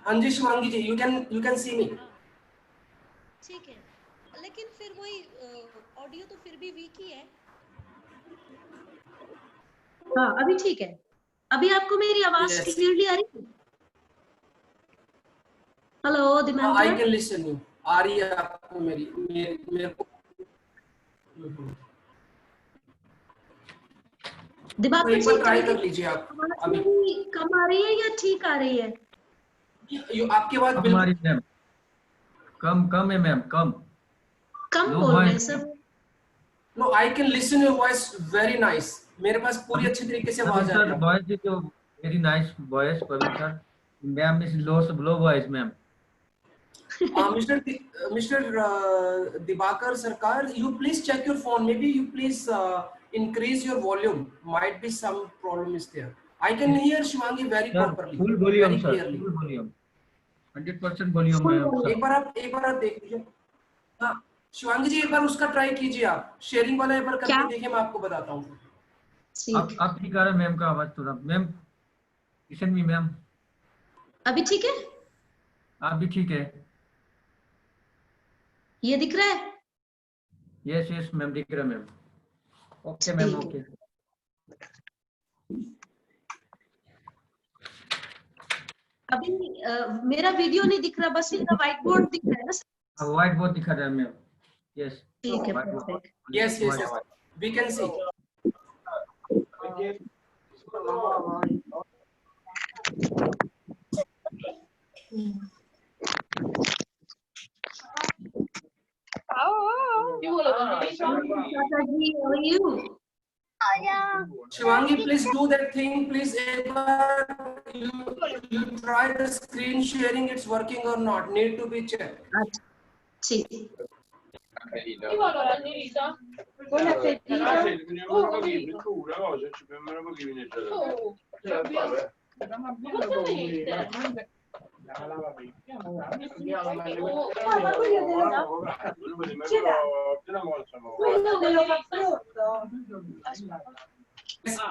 हाँ जी शिवांगी जी, you can see me. ठीक है, लेकिन फिर वही ऑडियो तो फिर भी वीक ही है। हाँ अभी ठीक है। अभी आपको मेरी आवाज क्लियरली आ रही है? Hello Dimankar. I can listen you. आ रही है आपको मेरे को? दिमांकर एक बार ट्राई जी कर लीजिए आप अभी। कम आ रही है या ठीक आ रही है? आपकी आवाज बिल्कुल कम है मैम, कम बोल रहे हैं sir. No, I can listen your voice very nice. मेरे पास पूरी अच्छी तरीके से आवाज आ रही है। Voice is very nice voice Praveen sir. Ma'am is low voice ma'am. Mr. Dibakar Sarkar, you please check your phone. Maybe you please increase your volume. Might be some problem is there. I can hear Shivangi very properly. Full volume very sir. clearly. Full volume. 100% volume है sir. एक बार आप देख लीजिए। हाँ शिवांगी जी, एक बार उसका try कीजिए आप। शेयरिंग वाला एक बार करके देखिए, मैं आपको बताता हूँ। आप ठीक आ रहा है मैम का आवाज थोड़ा। Ma'am listen me ma'am. अभी ठीक है? आप भी ठीक है? ये दिख रहा है? यस मैम दिख रहा है मैम। Okay ma'am okay. अभी मेरा वीडियो नहीं दिख रहा, बस इनका व्हाइट बोर्ड दिख रहा है ना? व्हाइट बोर्ड दिखा रहा है मैम। यस ठीक है, perfect. Yes we can see. Shivangi, please do that thing. Please, you try the screen sharing. It's working or not? Need to be checked. ठीक।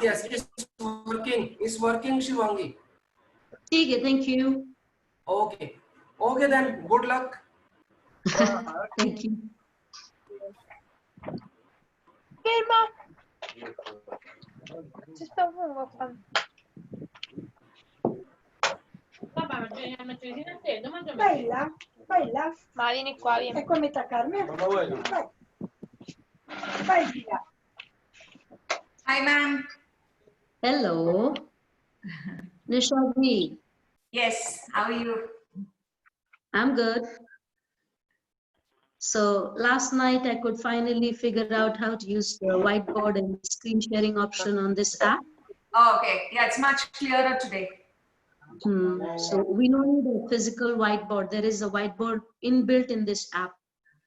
Yes, it's working. It's working, Shivangi. ठीक है, thank you. Okay then. Good luck. Thank you. Baila. Vieni qua, vieni. È come taccarmi. Vai via. Hi, ma'am. Hello. Nishaji. Yes, how are you? I'm good. So last night I could finally figure out how to use the whiteboard and screen sharing option on this app. Oh, okay. Yeah, it's much clearer today. So we don't need a physical whiteboard. There is a whiteboard inbuilt in this app.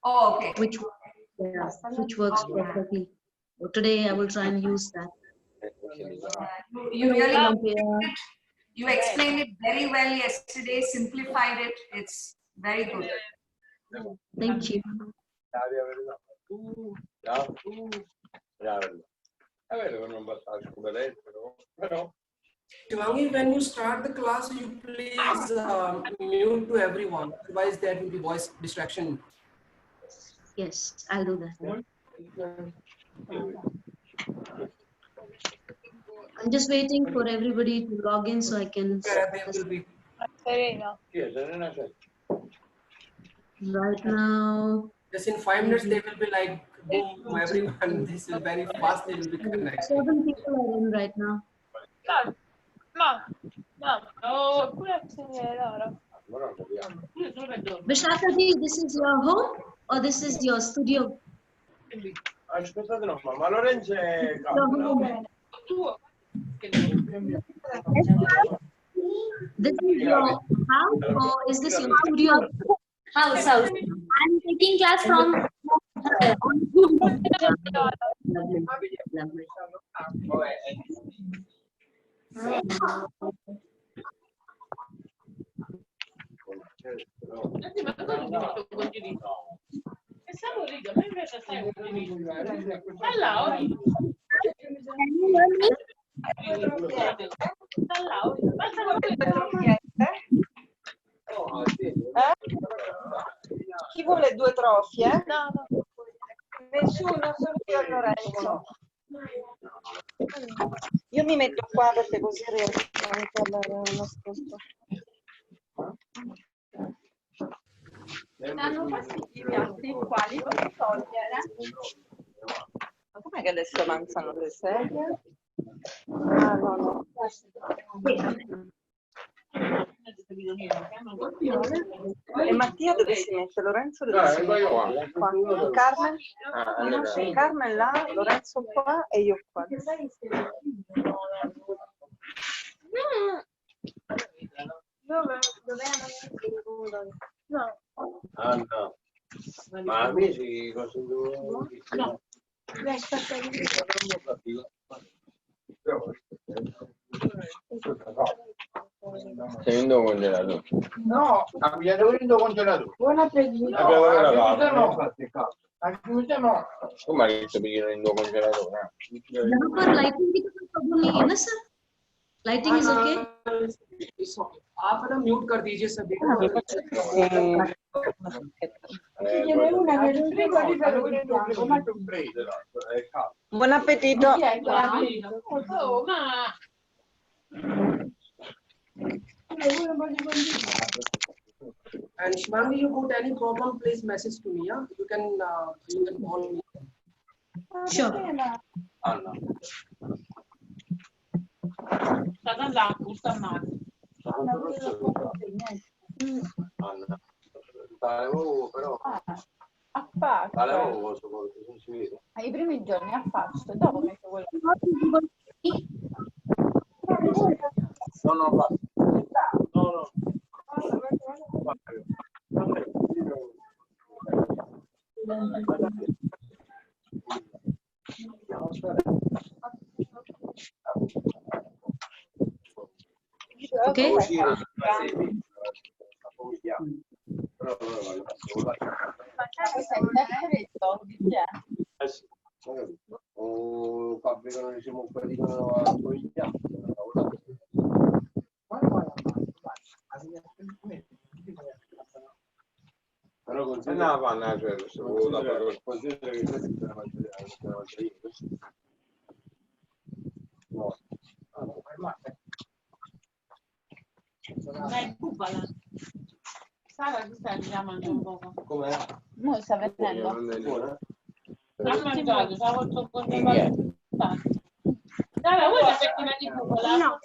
Oh, okay. Which works perfectly. So today I will try and use that. You really you explained it very well yesterday, simplified it. It's very good. Thank you. Shivangi, when you start the class, you please mute to everyone. Otherwise, there will be voice distraction. Yes, I'll do that. I'm just waiting for everybody to log in so I can. Right now. Just in 5 minutes, they will be like, boom, everyone. This is very fast. They will be connected. 7 people are in right now. Vishaka ji, this is your home or this is your studio? This is your house or is this your studio? House. I'm taking class from Chi vuole 2 trofie? No, no. Nessuno, solo io e Lorenzo. Io mi metto qua perché così riesco anche a parlare nascosto. Stanno passati i piatti, quali posso togliere? Ma com'è che adesso avanzano le sedie? Ah, no, no. E Mattia dove si mette? Lorenzo dove si mette? Qua. E Carmen? Carmen là, Lorenzo qua e io qua. Dove no. Ah no. Ma amici cosa devo dire? No. Sei venuto congelato? No, abbiamo venuto congelato. Buon appetito. No, no. Come hai detto che io venuto congelato? यहाँ पर lighting की तो कोई problem नहीं है ना sir? Lighting is okay? आप ना म्यूट कर दीजिए सभी को। Buon appetito. And Shivangi, you got any problem, please message to me. Yeah, you can call me. Sure. Anna. Anna. Però non si vede. Ai primi giorni a faccio, dopo metto quello. No, no, basta. No, no. Okay. Fabbricano diciamo un po' a però considera la panna, cioè considera che questa è una Dai, cubala. Sara, tu stai già mangiando un poco. com'è? Noi sta venendo. Ha mangiato, stavo fatto con le cose. Sara, vuoi la fettina di cupola? No.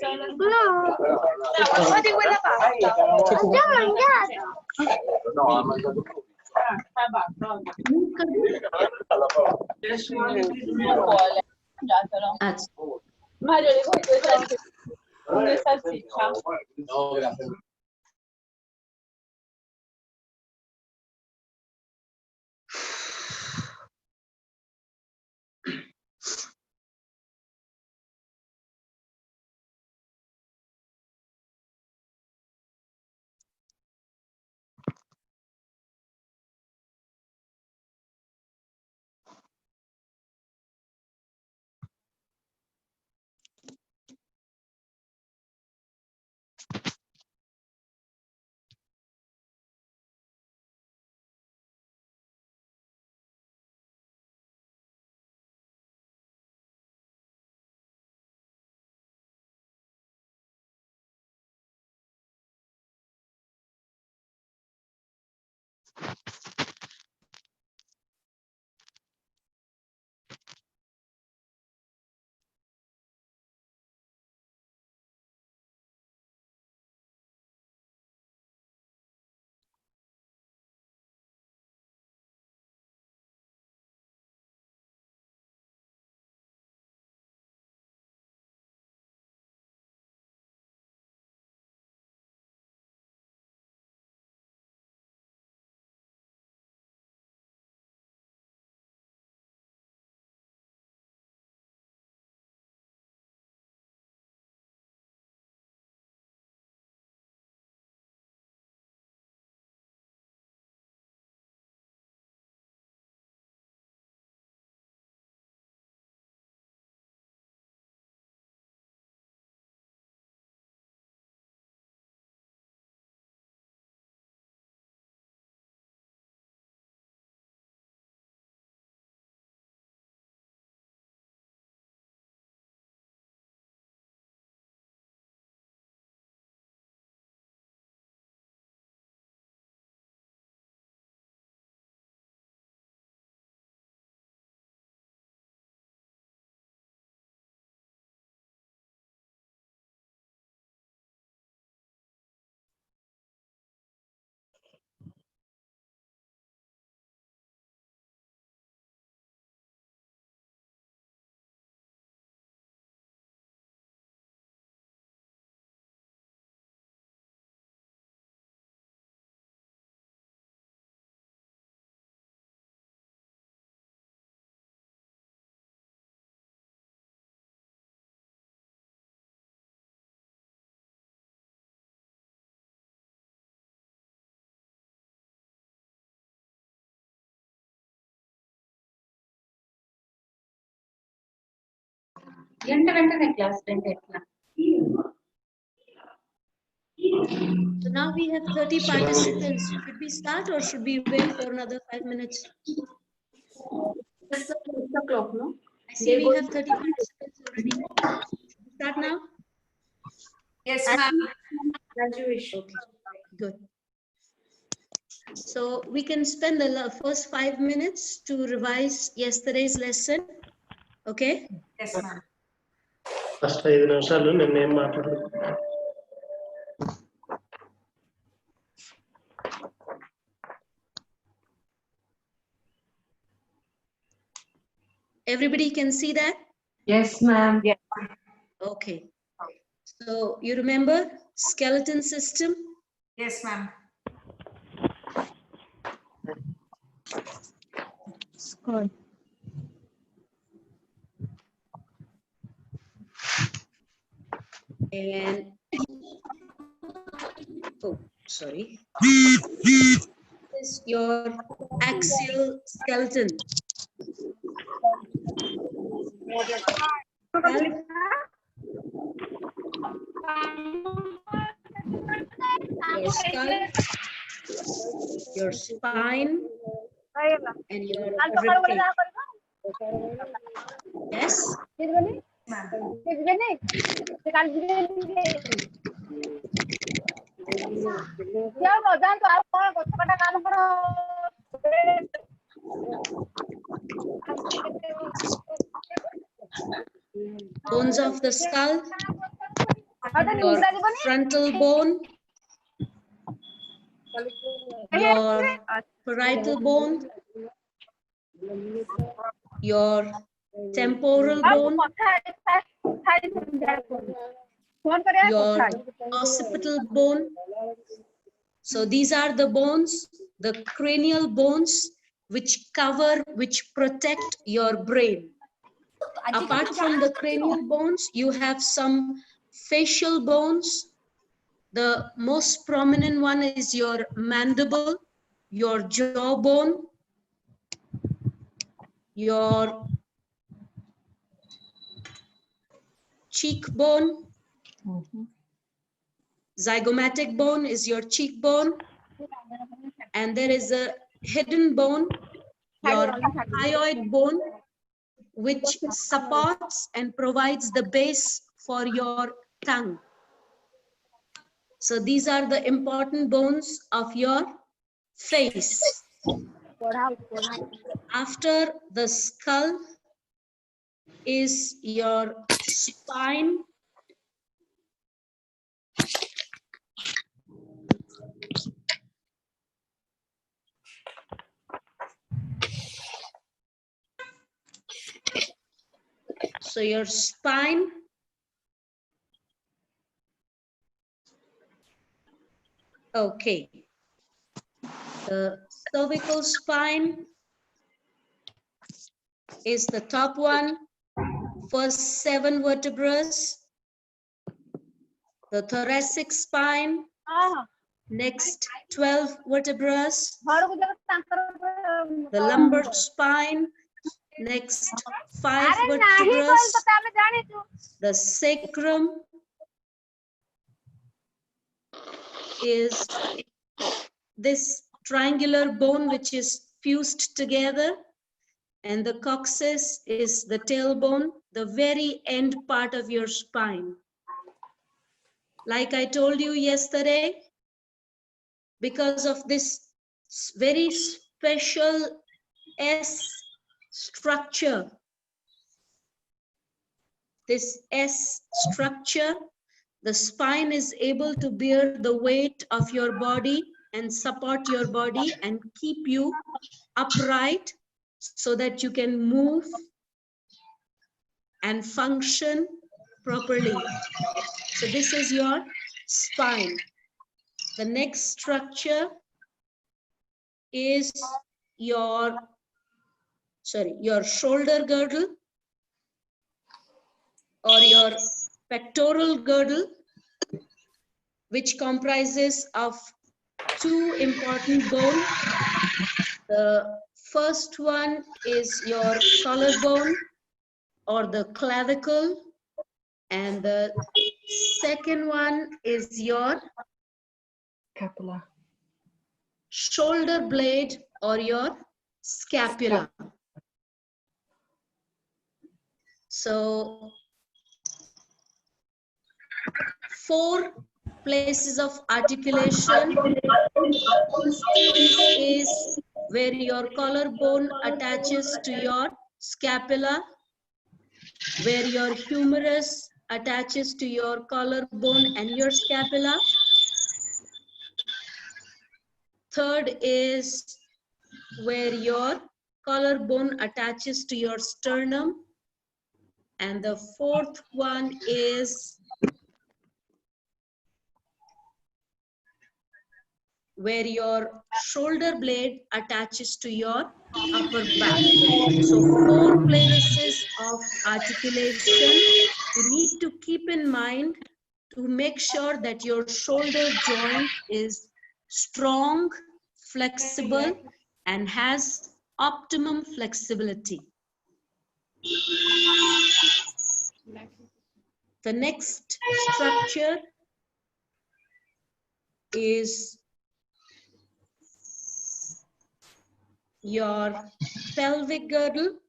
Di quella pasta. Ho già mangiato. No, ha mangiato tu. Basta. Yes, Shivangi, please Non mute. vuole. Mangiatelo. Mario, le vuoi due salsiccia? No, grazie. So now we have 30 participants. Should we start or should we wait for another 5 minutes? It's 6 o'clock, no? I see we have 30 participants already. Should we start now? Yes, ma'am. Graduation. Okay, good. So we can spend the first 5 minutes to revise yesterday's lesson. Okay? Yes, ma'am. First 5 నిమిషాలు నిన్నేం మాట్లాడలేదు. Everybody can see that? Yes, ma'am. Yes. Okay. So you remember skeleton system? Yes, ma'am. And oh, sorry. This is your axial skeleton. Your skull, your spine, and your ribcage. Yes? Bones of the skull, your frontal bone, your parietal bone, your temporal bone, your occipital bone. So these are the bones, the cranial bones, which protect your brain. Apart from the cranial bones, you have some facial bones. The most prominent one is your mandible, your jawbone, your cheekbone. Zygomatic bone is your cheekbone. And there is a hidden bone, your hyoid bone, which supports and provides the base for your tongue. So these are the important bones of your face. After the skull is your spine. So your spine, okay. The cervical spine is the top one, first 7 vertebrae. The thoracic spine, next 12 vertebrae. The lumbar spine, next 5 vertebrae. The sacrum is this triangular bone which is fused together, and the coccyx is the tailbone, the very end part of your spine. Like I told you yesterday, because of this very special S structure, this S structure, the spine is able to bear the weight of your body and support your body and keep you upright so that you can move and function properly. So this is your spine. The next structure is your shoulder girdle or your pectoral girdle, which comprises of 2 important bones. The first one is your collarbone or the clavicle, And the second one is your Scapula. shoulder blade or your scapula. So 4 places of articulation is where your collarbone attaches to your scapula, where your humerus attaches to your collarbone and your scapula. Third is where your collarbone attaches to your sternum. And the fourth one is where your shoulder blade attaches to your upper back. So 4 places of articulation you need to keep in mind to make sure that your shoulder joint is strong, flexible, and has optimum flexibility. The next structure is your pelvic girdle.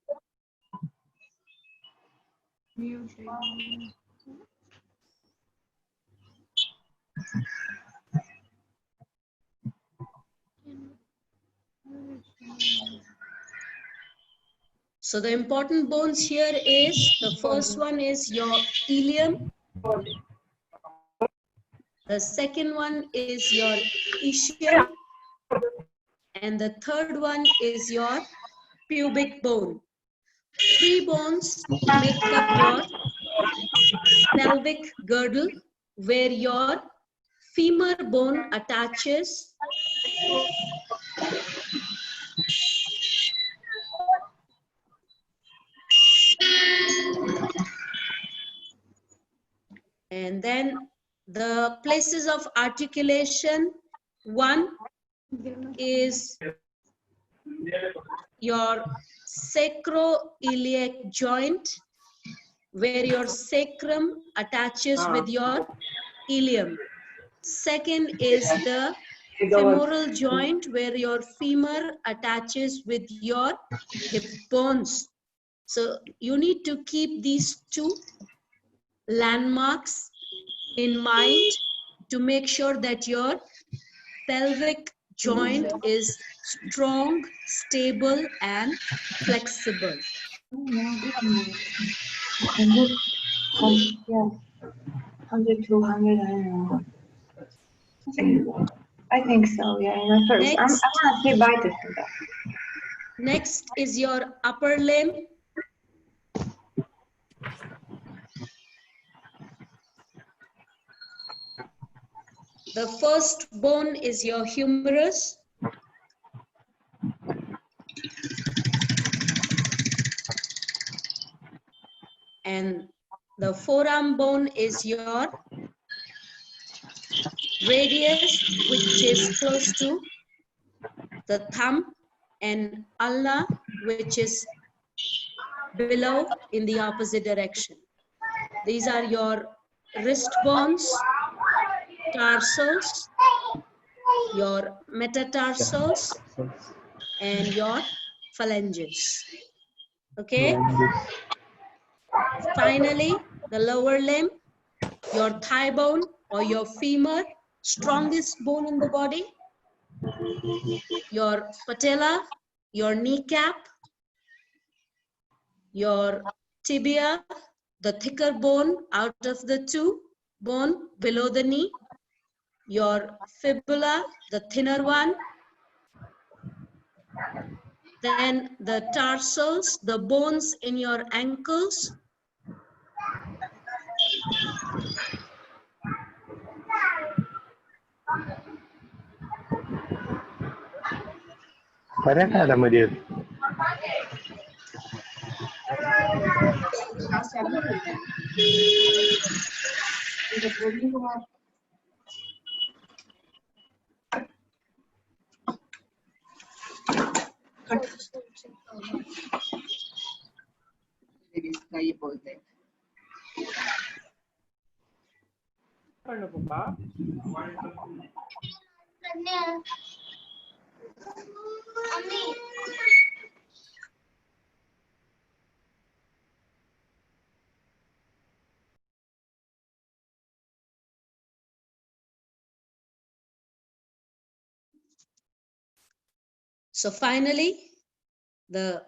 So the important bones here is, the first one is your ilium. The second one is your ischium. And the third one is your pubic bone. 3 bones make up your pelvic girdle, where your femur bone attaches and then the places of articulation, one is your sacroiliac joint, where your sacrum attaches with your ilium. Second is the femoral joint, where your femur attaches with your hip bones. So you need to keep these 2 landmarks in mind to make sure that your pelvic joint is strong, stable, and flexible. I think so, yeah. In the first, I want to say bye to him. Next is your upper limb. The first bone is your humerus. And the forearm bone is your radius, which is close to the thumb, and ulna, which is below in the opposite direction. These are your wrist bones, tarsals, your metatarsals, and your phalanges. Okay? Finally, the lower limb, your thigh bone or your femur, strongest bone in the body, your patella, your kneecap, your tibia, the thicker bone out of the 2 bone below the knee, your fibula, the thinner one, then the tarsals, the bones in your ankles, So finally, the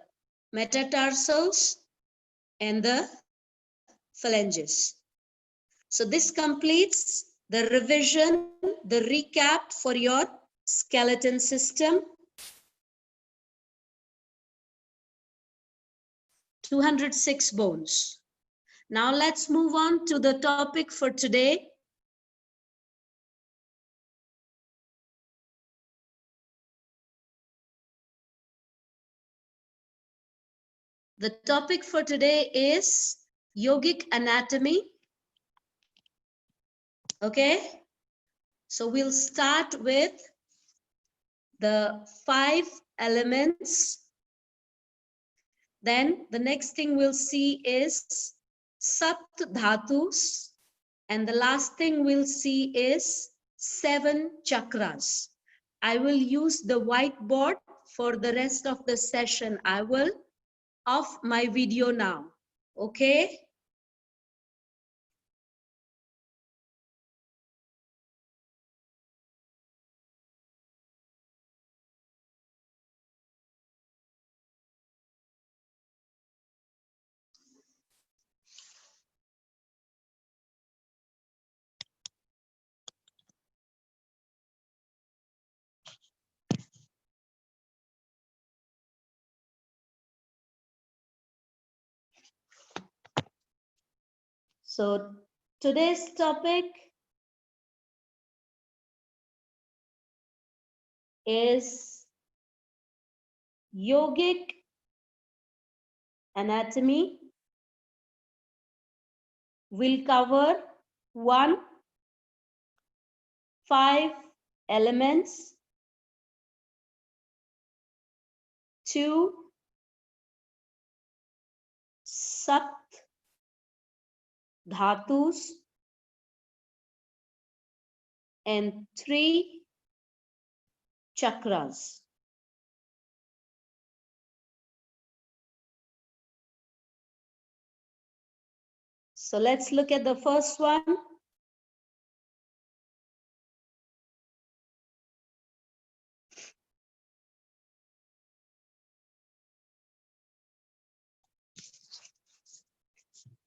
metatarsals and the phalanges. So this completes the revision, the recap for your skeleton system. 206 bones. Now let's move on to the topic for today. The topic for today is yogic anatomy. Okay, so we'll start with the 5 elements. Then the next thing we'll see is Sapt Dhatus. And the last thing we'll see is 7 chakras. I will use the whiteboard for the rest of the session. I will off my video now. Okay? So today's topic is yogic anatomy. We'll cover 1, 5 elements, 2, Sapt Dhatus, and 3 chakras. So let's look at the first one.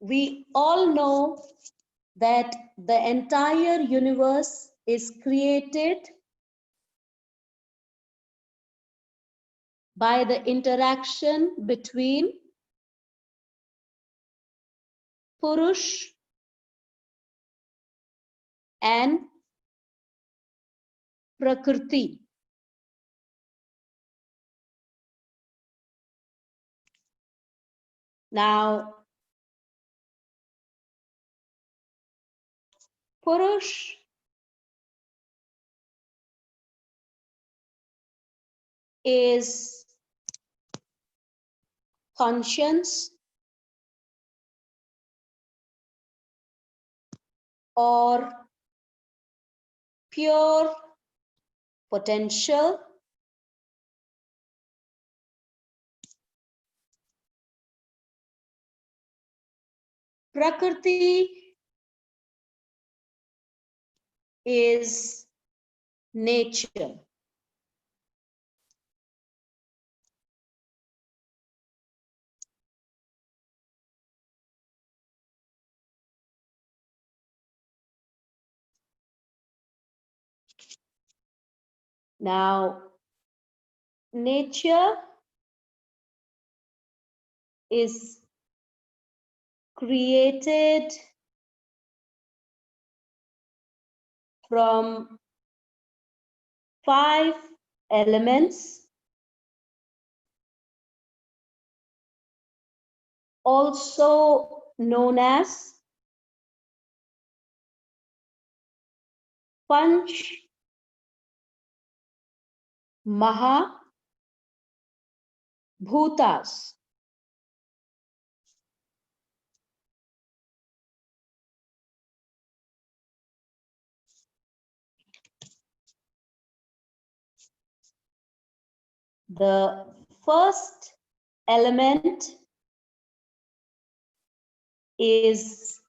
We all know that the entire universe is created by the interaction between Purush and Prakriti. Now, Purush is conscience or pure potential. Prakriti is nature. Now, nature is created from 5 elements, also known as Panch Maha Bhutas. The first element is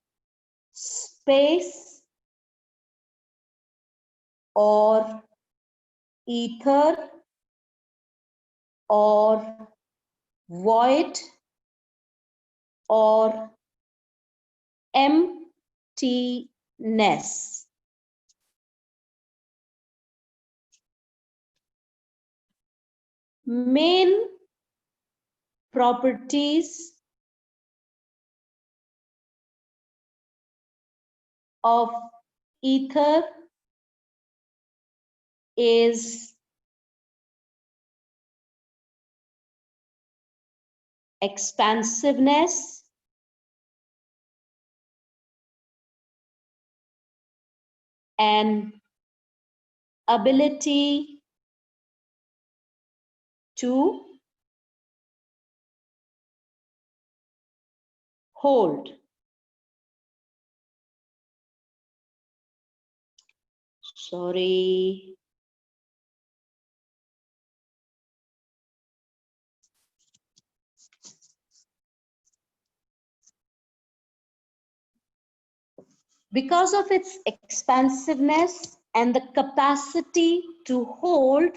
space or ether or void or emptiness. Main properties of ether is expansiveness, and ability to hold. Sorry. Because of its expansiveness and the capacity to hold,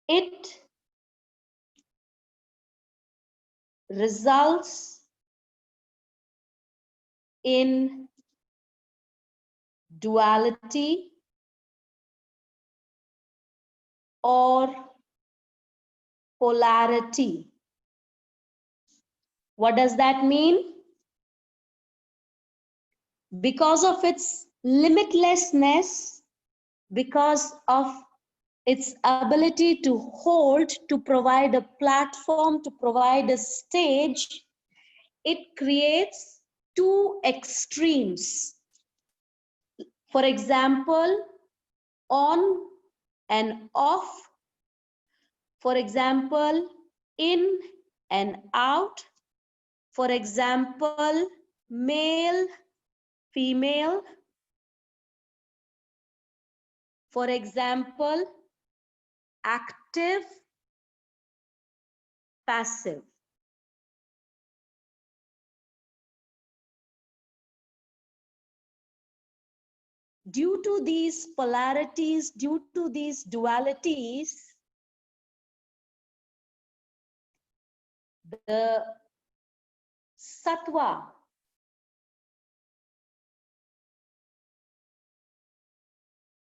it results in duality or polarity. What does that mean? Because of its limitlessness, because of its ability to hold, to provide a platform, to provide a stage, it creates two extremes. For example, on and off. For example, in and out. For example, male, female. For example, active, passive. Due to these polarities, due to these dualities, the sattva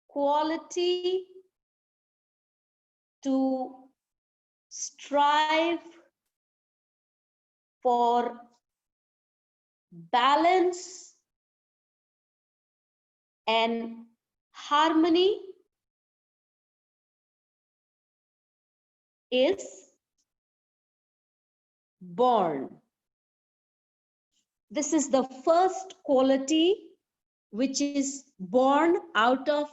quality to strive for balance and harmony is born. This is the first quality which is born out of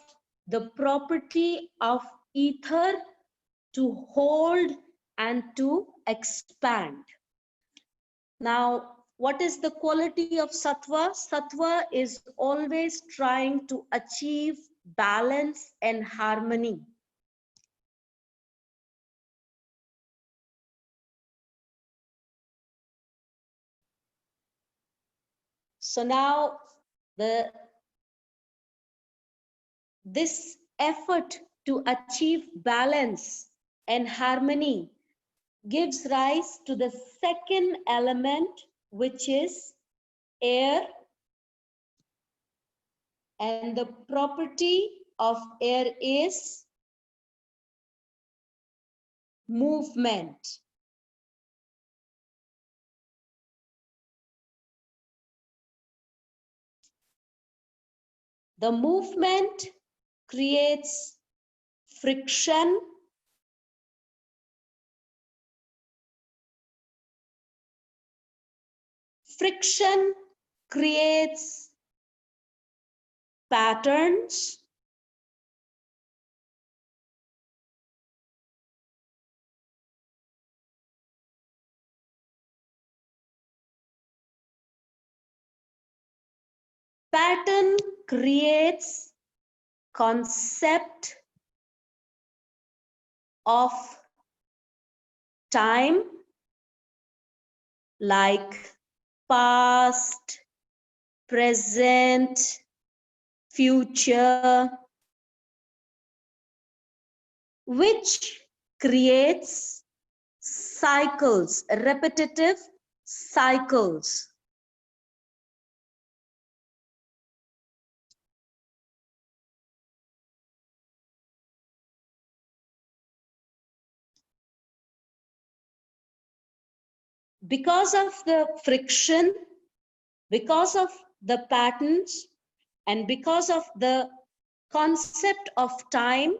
the property of ether to hold and to expand. Now, what is the quality of sattva? Sattva is always trying to achieve balance and harmony. So now this effort to achieve balance and harmony gives rise to the second element, which is air. And the property of air is movement. The movement creates friction, friction creates patterns, pattern creates concept of time, like past, present, future, which creates cycles, repetitive cycles. Because of the friction, because of the patterns, and because of the concept of time,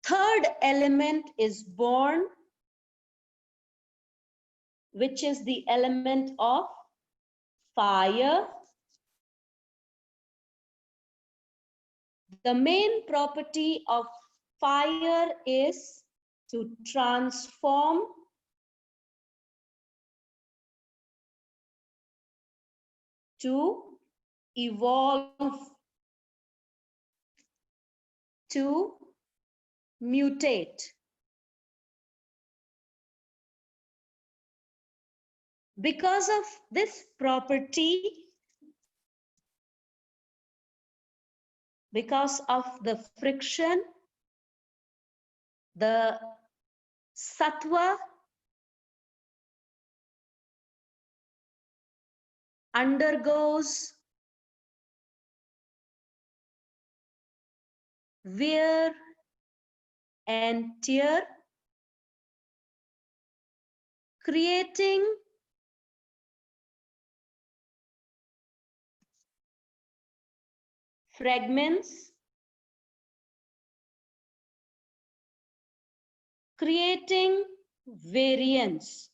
third element is born, which is the element of fire. The main property of fire is to transform, to evolve, to mutate. Because of this property, because of the friction, the sattva undergoes wear and tear, creating fragments, creating variance,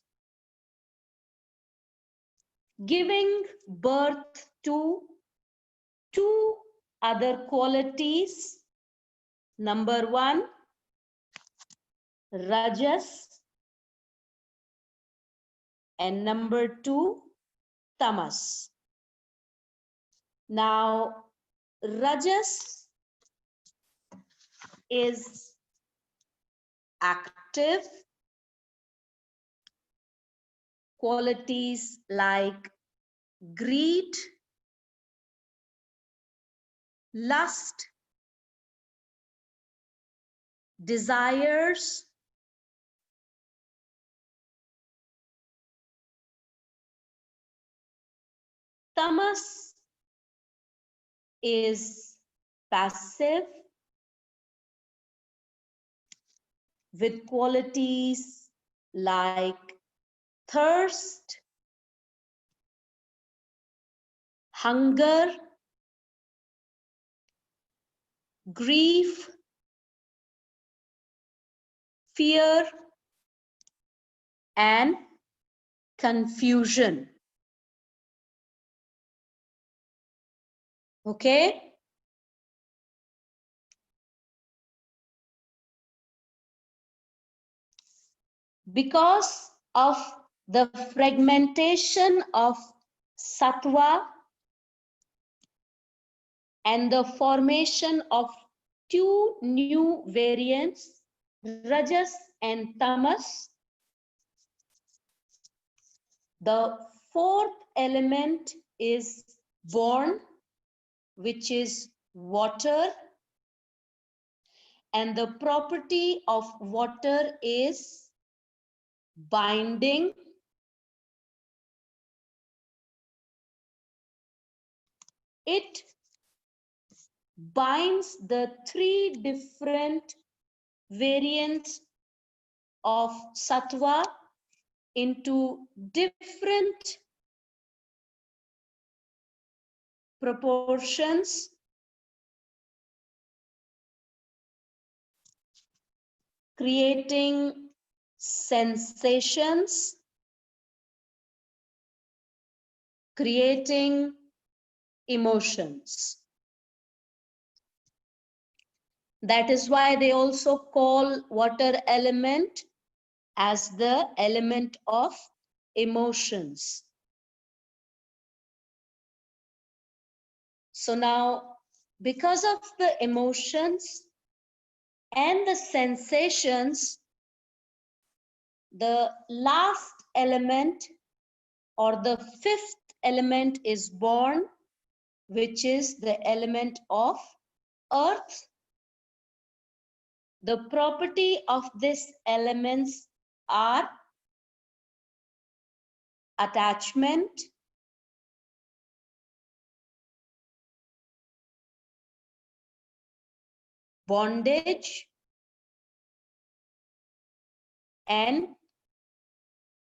giving birth to two other qualities. Number one, rajas, and number two, tamas. Now, rajas is active, qualities like greed, lust, desires, tamas is passive with qualities like thirst, hunger, grief, fear, and confusion. Okay? Because of the fragmentation of sattva and the formation of two new variants, rajas and tamas, the fourth element is born, which is water, and the property of water is binding. It binds the three different variants of sattva into different proportions, creating sensations, creating emotions. That is why they also call water element as the element of emotions. So now because of the emotions and the sensations, the last element or the fifth element is born, which is the element of earth. The property of these elements are attachment, bondage, and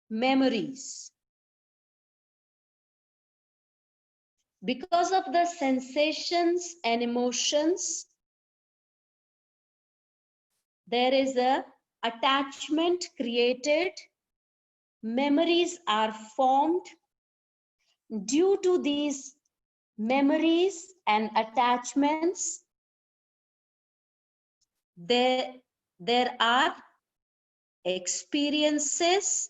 memories. Because of the sensations and emotions, there is a attachment created, memories are formed. Due to these memories and attachments, there are experiences,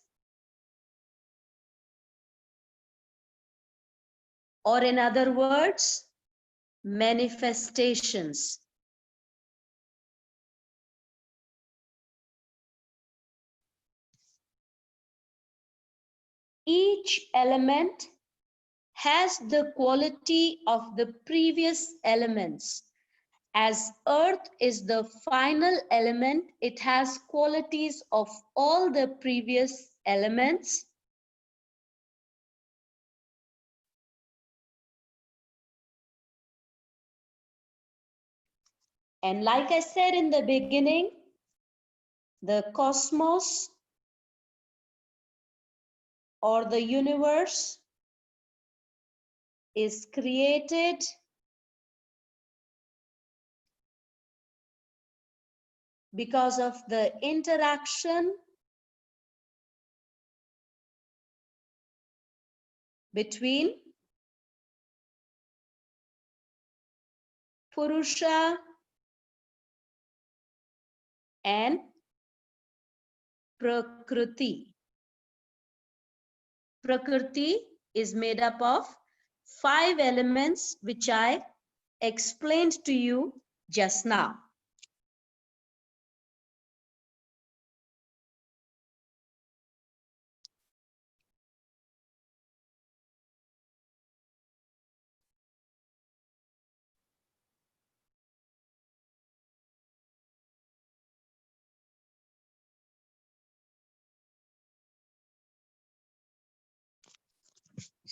or in other words, manifestations. Each element has the quality of the previous elements. As earth is the final element, it has qualities of all the previous elements. And like I said in the beginning, the cosmos or the universe is created because of the interaction between Purusha and Prakriti. Prakriti is made up of 5 elements, which I explained to you just now.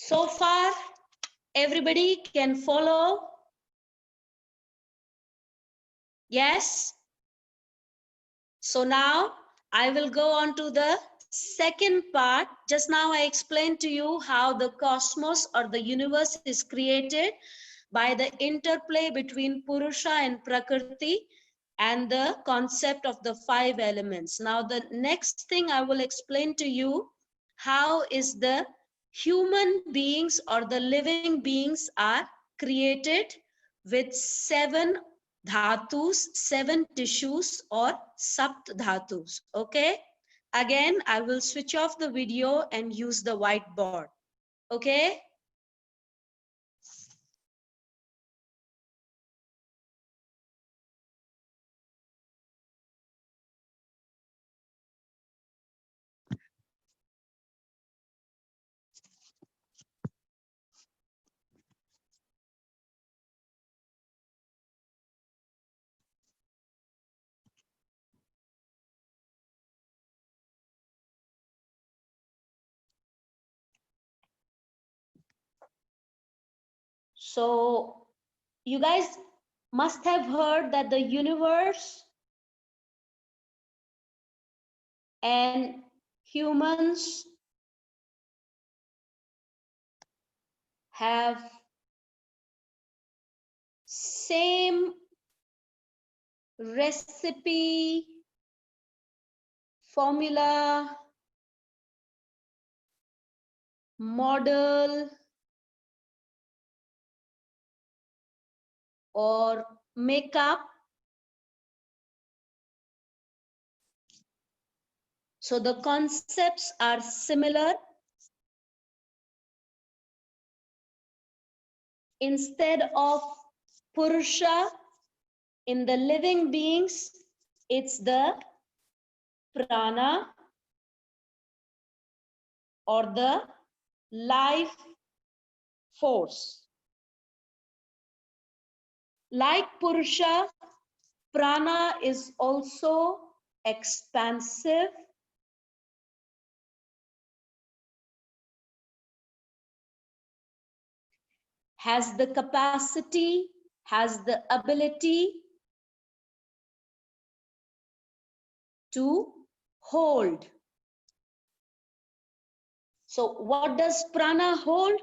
So far, everybody can follow? Yes? So now I will go on to the second part. Just now I explained to you how the cosmos or the universe is created by the interplay between Purusha and Prakriti and the concept of the 5 elements. Now the next thing I will explain to you, how is the human beings or the living beings are created with 7 dhatus, 7 tissues or sapt dhatus. Okay, again I will switch off the video and use the whiteboard. Okay. So you guys must have heard that the universe and humans have same recipe, formula, model, or makeup. So the concepts are similar. Instead of Purusha, in the living beings, it's the prana or the life force. Like Purusha, prana is also expansive, has the capacity, has the ability to hold. So what does prana hold?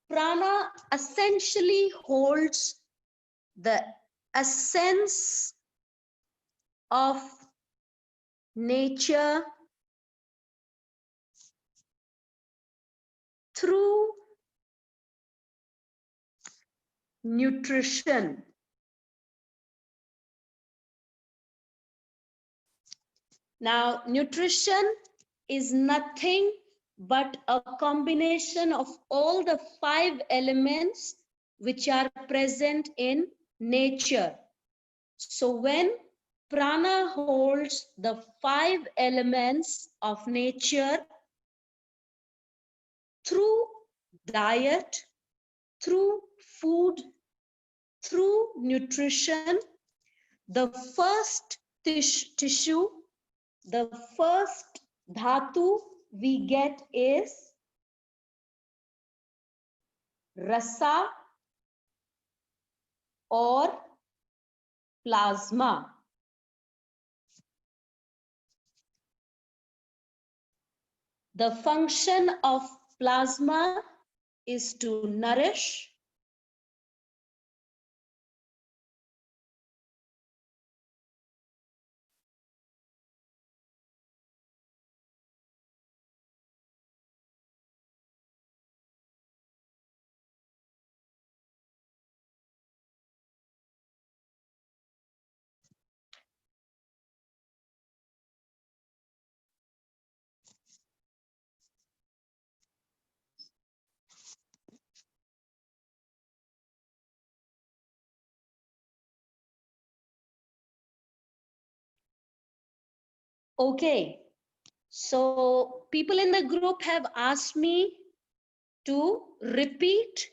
Prana essentially holds the essence of nature through nutrition. Now, nutrition is nothing but a combination of all the 5 elements which are present in nature. So when prana holds the 5 elements of nature through diet, through food, through nutrition, the first tissue, the first dhatu we get is rasa or plasma. The function of plasma is to nourish, okay. So people in the group have asked me to repeat.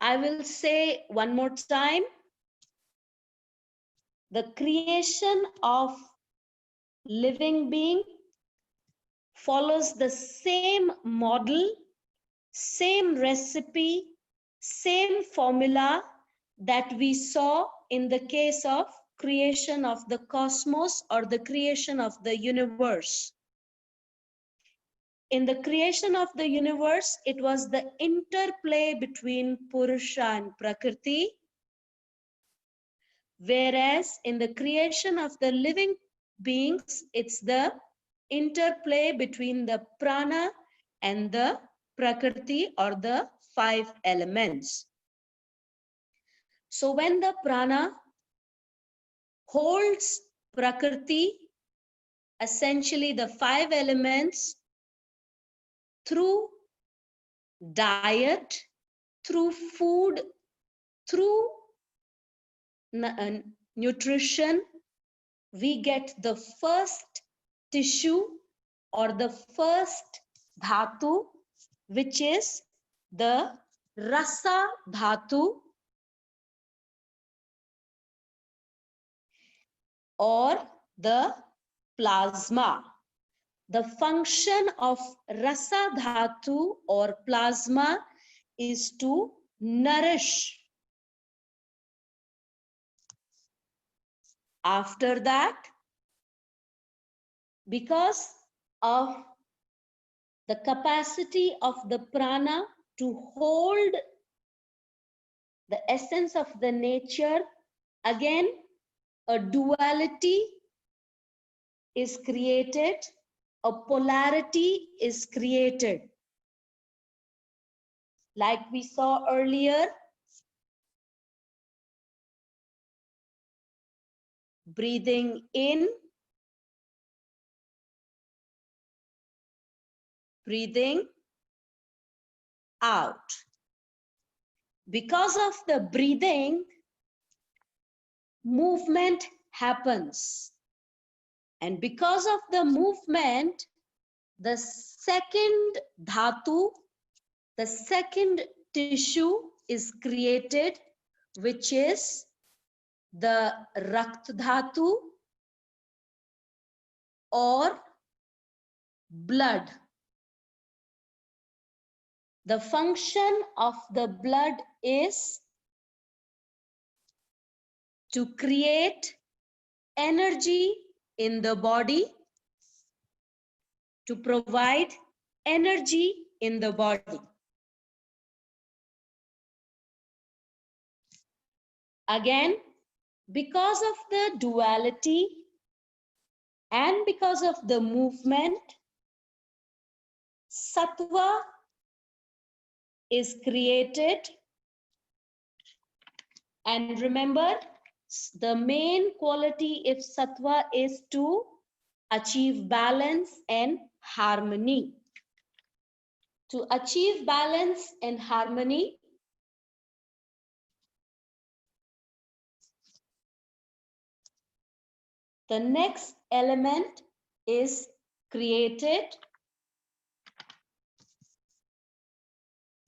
I will say one more time. The creation of living being follows the same model, same recipe, same formula that we saw in the case of creation of the cosmos or the creation of the universe. In the creation of the universe, it was the interplay between Purusha and Prakriti, whereas in the creation of the living beings, it's the interplay between the prana and the Prakriti or the 5 elements. So when the prana holds Prakriti, essentially the 5 elements, through diet, through food, through nutrition, we get the first tissue or the first dhatu, which is the rasa dhatu or the plasma. The function of rasa dhatu or plasma is to nourish. After that, because of the capacity of the prana to hold the essence of the nature, again, a duality is created, a polarity is created. Like we saw earlier, breathing in, breathing out. Because of the breathing, movement happens. And because of the movement, the second dhatu, the second tissue is created, which is the Rakt dhatu or blood. The function of the blood is to create energy in the body, to provide energy in the body. Again, because of the duality and because of the movement, sattva is created. And remember, the main quality of sattva is to achieve balance and harmony. To achieve balance and harmony, the next element is created,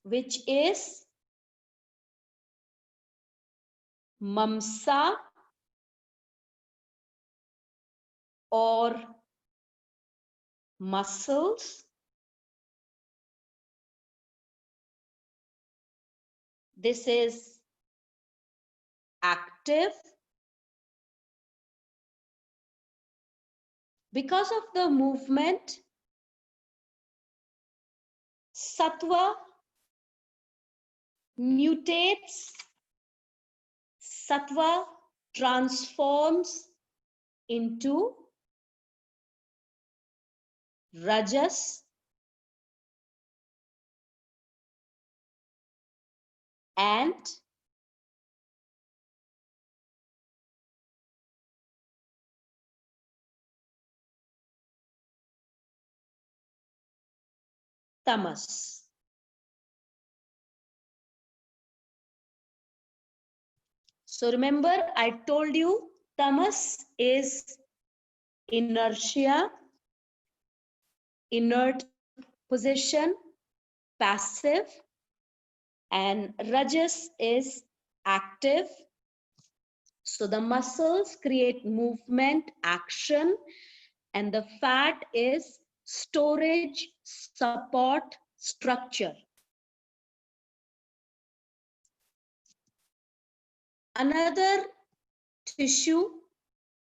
which is mamsa or muscles. This is active. Because of the movement, sattva mutates, sattva transforms into rajas and tamas. So remember, I told you tamas is inertia, inert position, passive, and rajas is active. So the muscles create movement, action, and the fat is storage, support, structure. Another tissue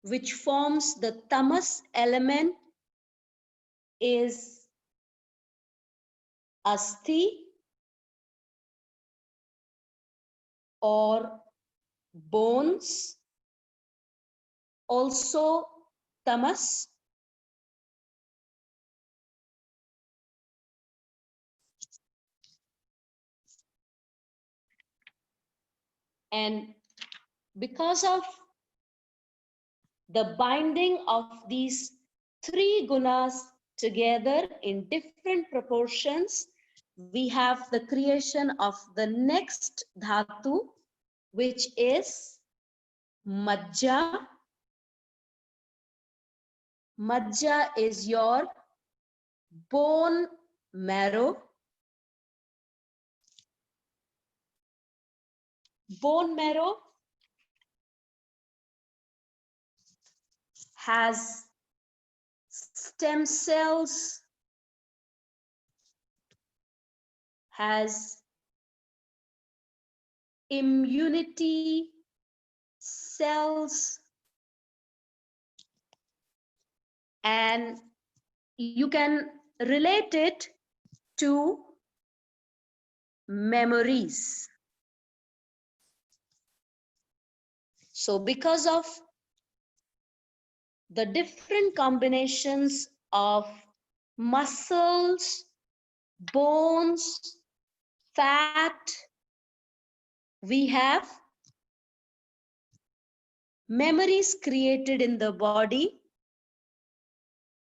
which forms the tamas element is asthi or bones, also tamas. And because of the binding of these three gunas together in different proportions, we have the creation of the next dhatu, which is majja. Majja is your bone marrow. Bone marrow has stem cells, has immunity cells, and you can relate it to memories. So because of the different combinations of muscles, bones, fat, we have memories created in the body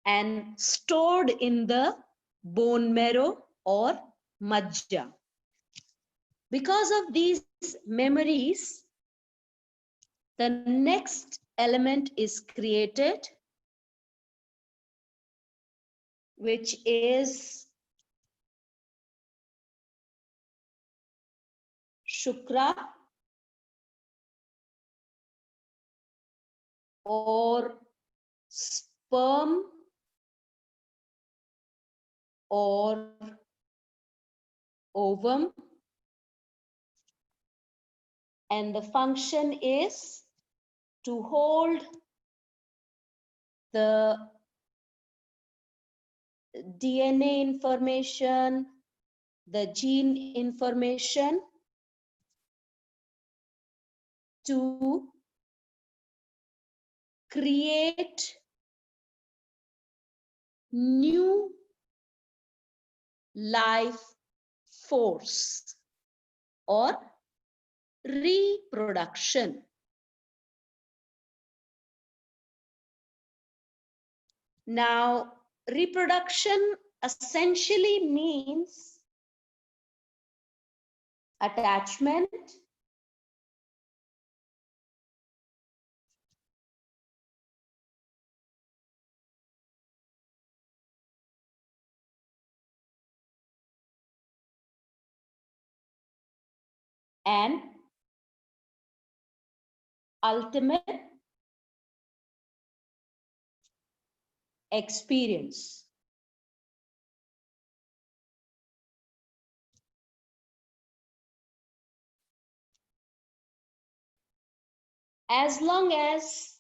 and stored in the bone marrow or majja. Because of these memories, the next element is created, which is Shukra or sperm or ovum, and the function is to hold the DNA information, the gene information to create new life force or reproduction. Now, reproduction essentially means attachment, and ultimate experience. As long as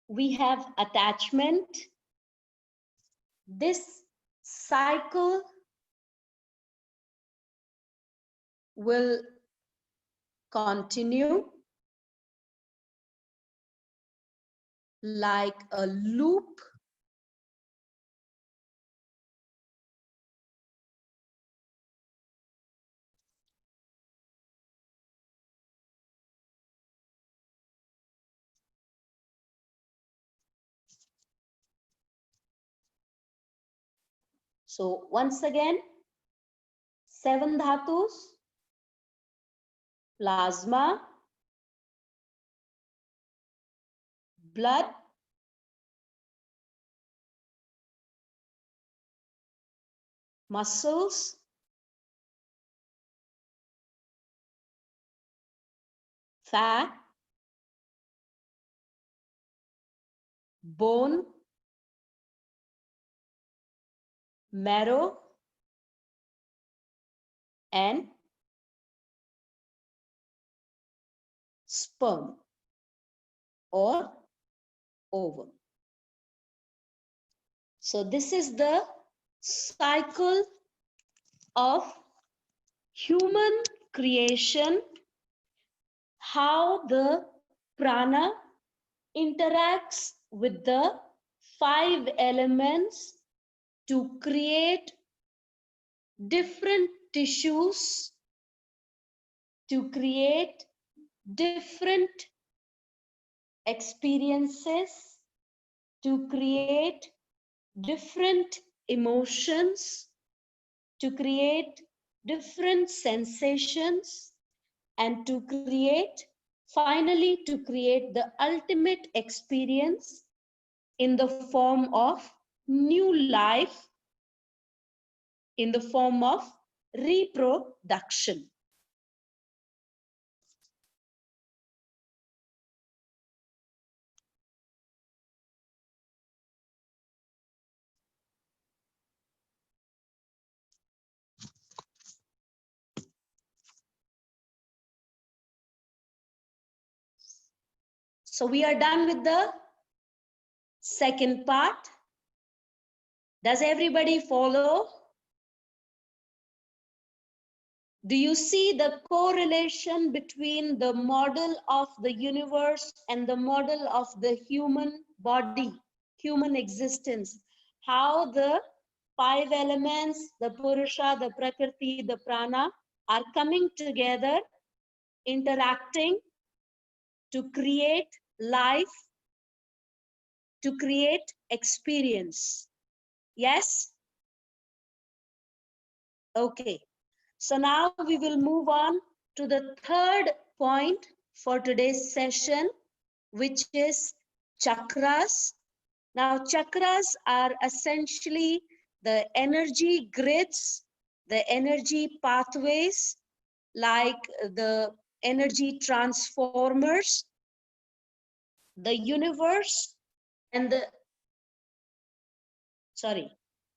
we have attachment, this cycle will continue like a loop. So once again, 7 dhatus: plasma, blood, muscles, fat, bone, marrow, and sperm or ovum. So this is the cycle of human creation, how the prana interacts with the 5 elements to create different tissues, to create different experiences, to create different emotions, to create different sensations, and to create, finally, to create the ultimate experience in the form of new life, in the form of reproduction. So we are done with the second part. Does everybody follow? Do you see the correlation between the model of the universe and the model of the human body, human existence? How the 5 elements, the Purusha, the Prakriti, the Prana, are coming together, interacting to create life, to create experience. Yes? Okay. So now we will move on to the third point for today's session, which is chakras. Now, chakras are essentially the energy grids, the energy pathways, like the energy transformers, the universe, and the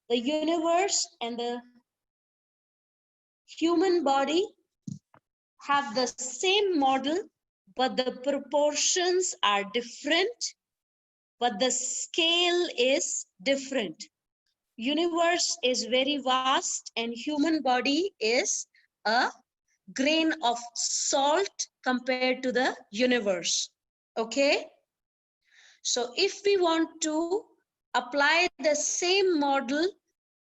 universe and the human body have the same model, but the proportions are different, but the scale is different. Universe is very vast and human body is a grain of salt compared to the universe. Okay? So if we want to apply the same model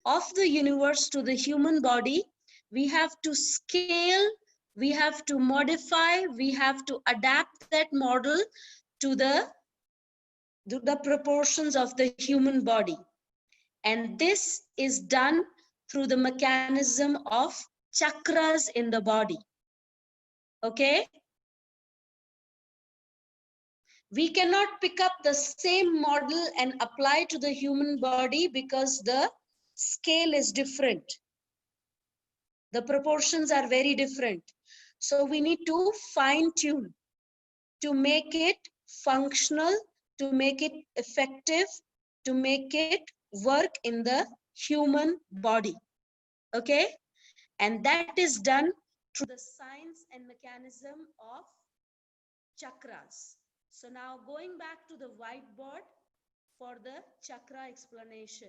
of the universe to the human body, we have to scale, we have to modify, we have to adapt that model to the proportions of the human body. And this is done through the mechanism of chakras in the body. Okay? We cannot pick up the same model and apply to the human body because the scale is different. The proportions are very different. So we need to fine tune to make it functional, to make it effective, to make it work in the human body. Okay? And that is done through the science and mechanism of chakras. So now going back to the whiteboard for the chakra explanation.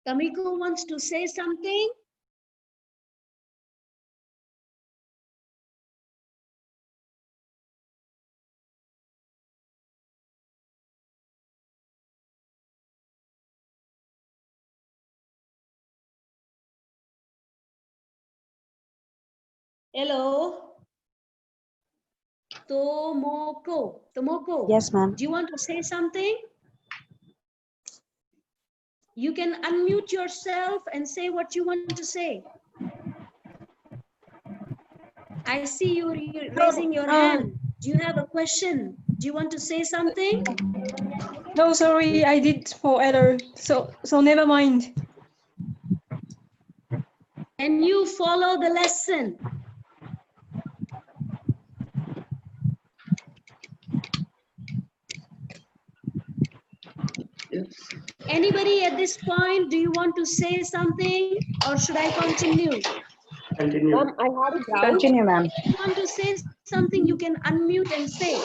Kamiko wants to say something. Hello. Tomoko. Yes, ma'am. Do you want to say something? You can unmute yourself and say what you want to say. I see you raising your hand. Do you have a question? Do you want to say something? No, sorry, I did for error. So never mind. Can you follow the lesson? Anybody at this point, do you want to say something or should I continue? Continue. I had a doubt. Continue, ma'am. If you want to say something, you can unmute and say.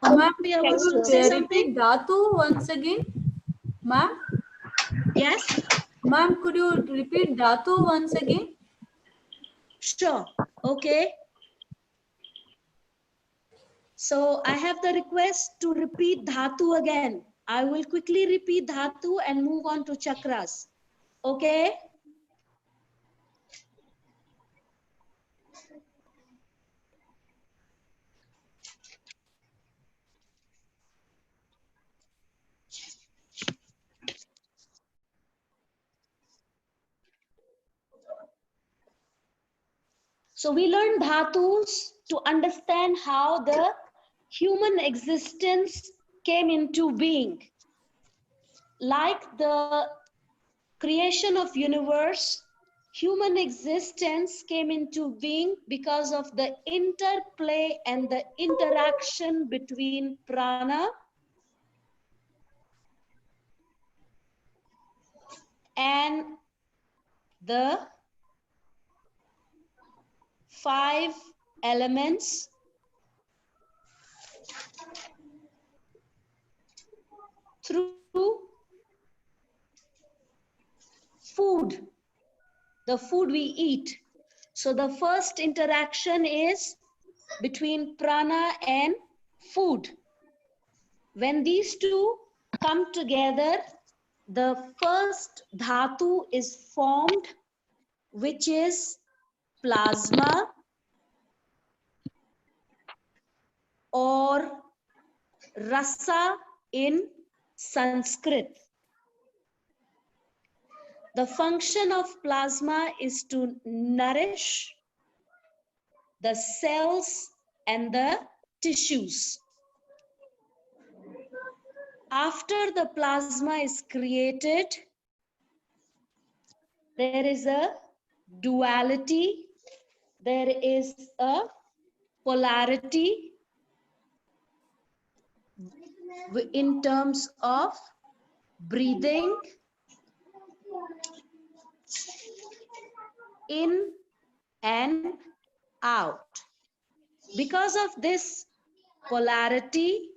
Ma'am, Sophia can wants to you say repeat something? Dhatu once again? Ma'am? Yes? Ma'am, could you repeat Dhatu once again? Sure. Okay. So I have the request to repeat Dhatu again. I will quickly repeat Dhatu and move on to chakras. Okay? So we learn dhatus to understand how the human existence came into being. Like the creation of universe, human existence came into being because of the interplay and the interaction between prana and the 5 elements through food, the food we eat. So the first interaction is between prana and food. When these two come together, the first dhatu is formed, which is plasma or rasa in Sanskrit. The function of plasma is to nourish the cells and the tissues. After the plasma is created, there is a duality, there is a polarity in terms of breathing in and out. Because of this polarity,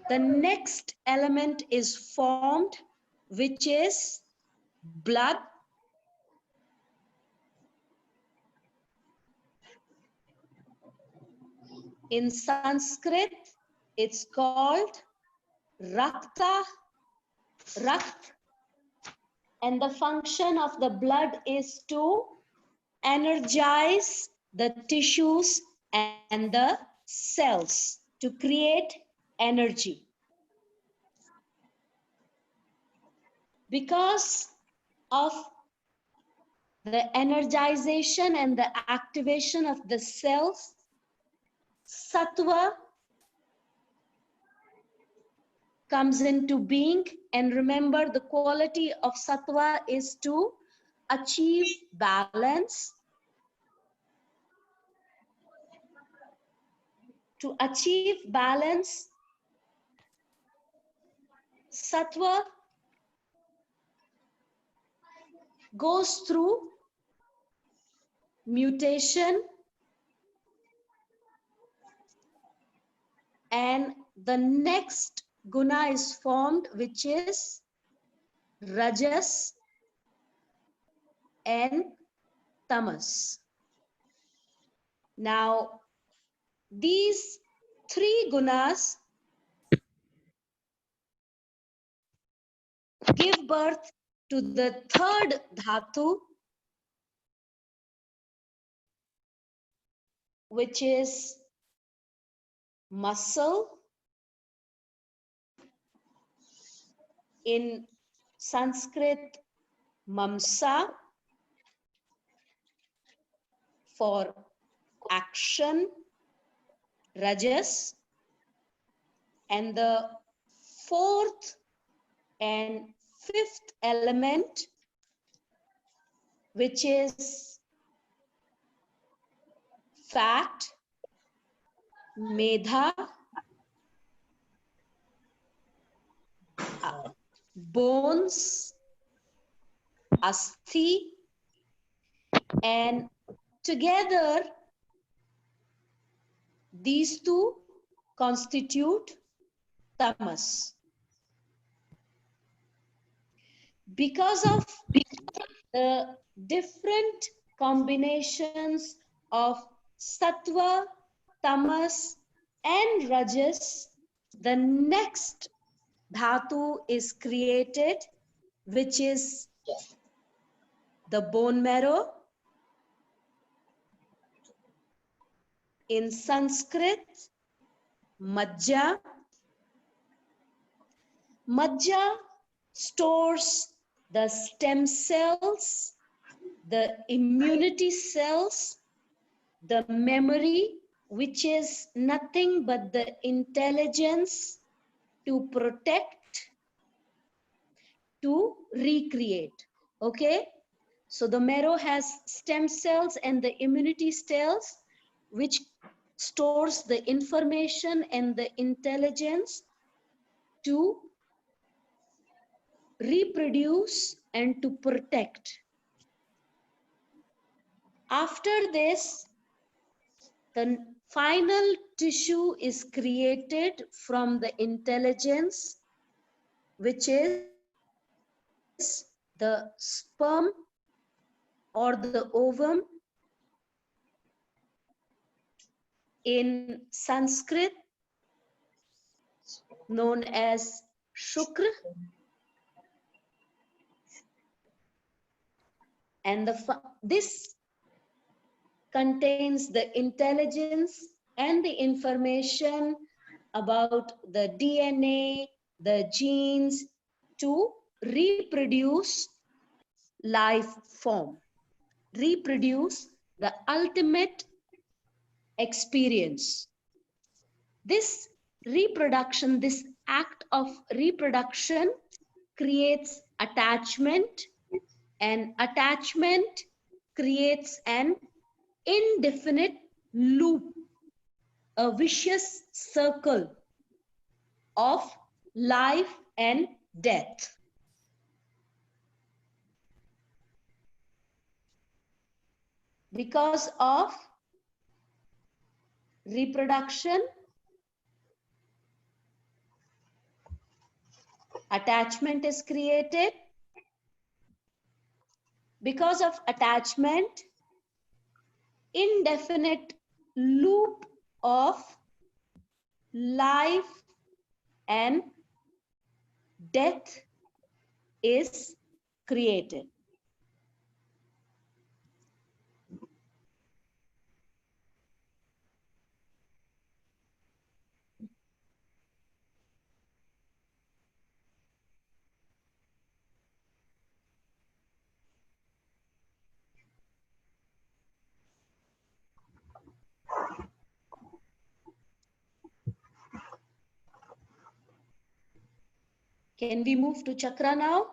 the next element is formed, which is blood. In Sanskrit, it's called Rakta, Rakt, and the function of the blood is to energize the tissues and the cells to create energy. Because of the energization and the activation of the cells, sattva comes into being. And remember, the quality of sattva is to achieve balance. To achieve balance, sattva goes through mutation, and the next guna is formed, which is rajas and tamas. Now, these three gunas give birth to the third dhatu, which is muscle. In Sanskrit, mamsa, for action, rajas, and the fourth and fifth element, which is fat, medha, bones, asthi, and together these two constitute tamas. Because of the different combinations of sattva, tamas, and rajas, the next dhatu is created, which is the bone marrow. In Sanskrit, majja. Majja stores the stem cells, the immunity cells, the memory, which is nothing but the intelligence to protect, to recreate. Okay? So the marrow has stem cells and the immunity cells, which stores the information and the intelligence to reproduce and to protect. After this, the final tissue is created from the intelligence which is the sperm or the ovum. In Sanskrit, known as Shukra, and this contains the intelligence and the information about the DNA, the genes to reproduce life form, reproduce the ultimate experience. This reproduction, this act of reproduction creates attachment, and attachment creates an indefinite loop, a vicious circle of life and death. Because of reproduction, attachment is created. Because of attachment, indefinite loop of life and death is created. Can we move to chakra now?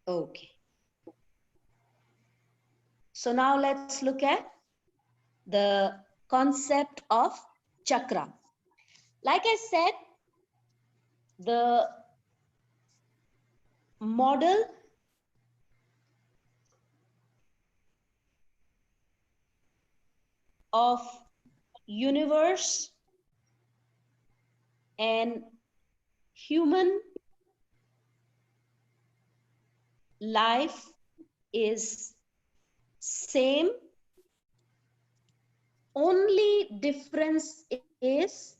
Okay. So now let's look at the concept of chakra. Like I said, the model of universe and human life is same. Only difference is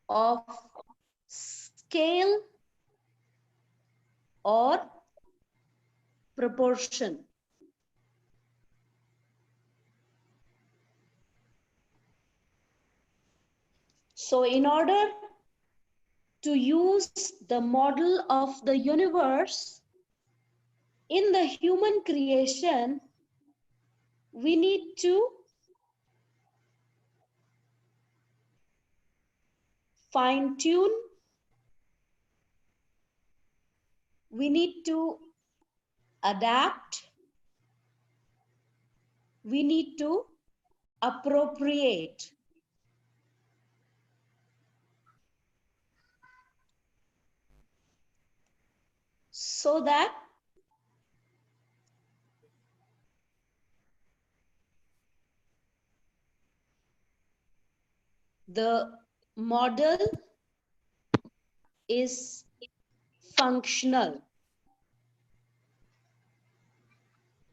of scale or proportion. So in order to use the model of the universe in the human creation, we need to fine-tune, we need to adapt, we need to appropriate. So that the model is functional.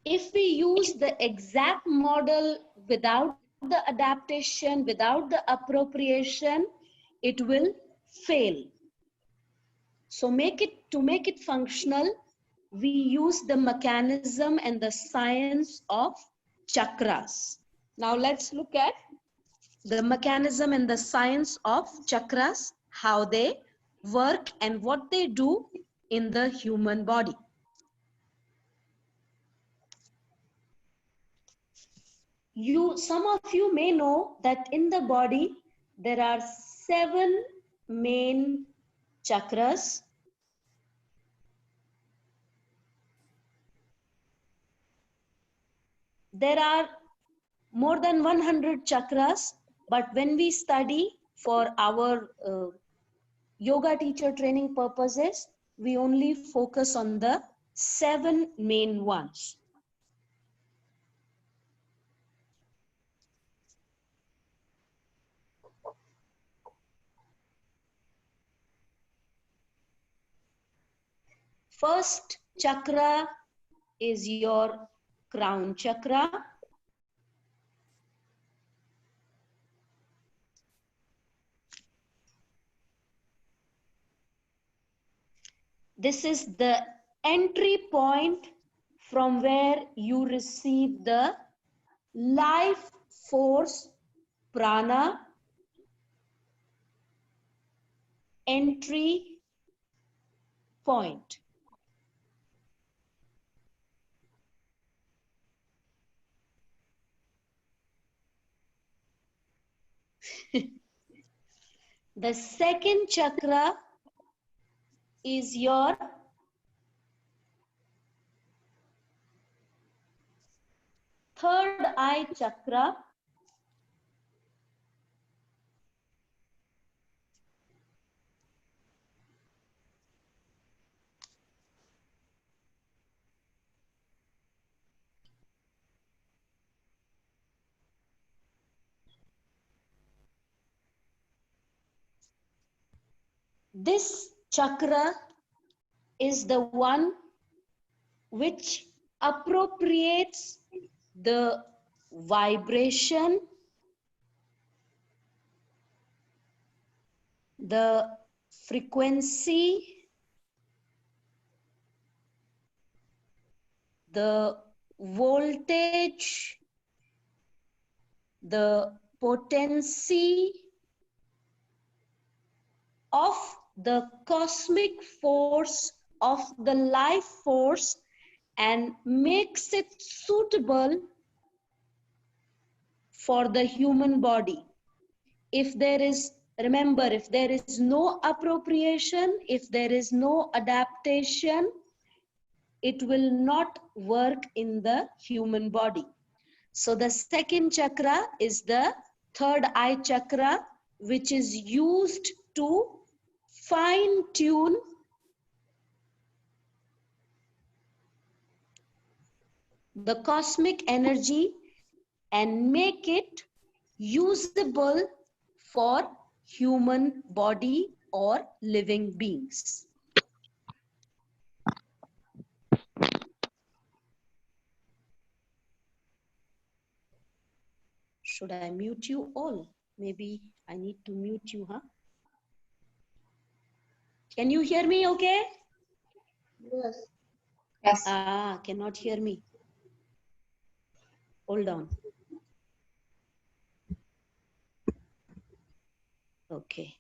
If we use the exact model without the adaptation, without the appropriation, it will fail. So to make it functional, we use the mechanism and the science of chakras. Now let's look at the mechanism and the science of chakras, how they work and what they do in the human body. Some of you may know that in the body there are 7 main chakras. There are more than 100 chakras, But when we study for our yoga teacher training purposes, we only focus on the 7 main ones. First chakra is your crown chakra. This is the entry point from where you receive the life force prana entry point. The second chakra is your third eye chakra. This chakra is the one which appropriates the vibration, the frequency, the voltage, the potency of the cosmic force of the life force and makes it suitable for the human body. If there is, remember, if there is no appropriation, if there is no adaptation, it will not work in the human body. So the second chakra is the third eye chakra, which is used to fine tune the cosmic energy and make it usable for human body or living beings. Should I mute you all? Maybe I need to mute you, huh? Can you hear me okay? Yes. Yes. Ah, cannot hear me. Hold on. Okay.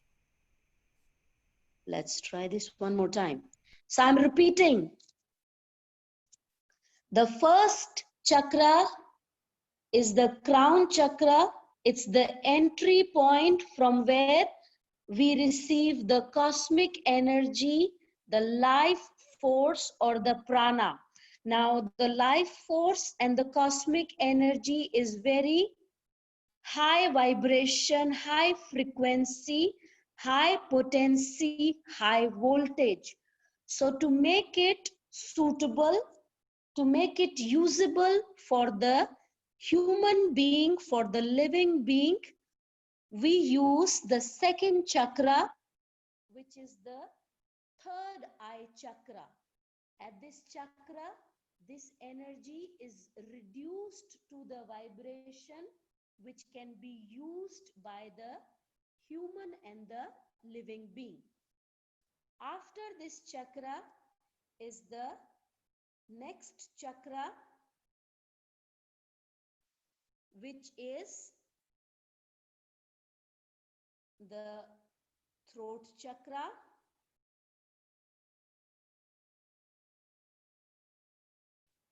Let's try this one more time. So I'm repeating. The first chakra is the crown chakra. It's the entry point from where we receive the cosmic energy, the life force or the prana. Now, the life force and the cosmic energy is very high vibration, high frequency, high potency, high voltage. So to make it suitable, to make it usable for the human being, for the living being, we use the second chakra, which is the third eye chakra. At this chakra, this energy is reduced to the vibration which can be used by the human and the living being. After this chakra is the next chakra, which is the throat chakra.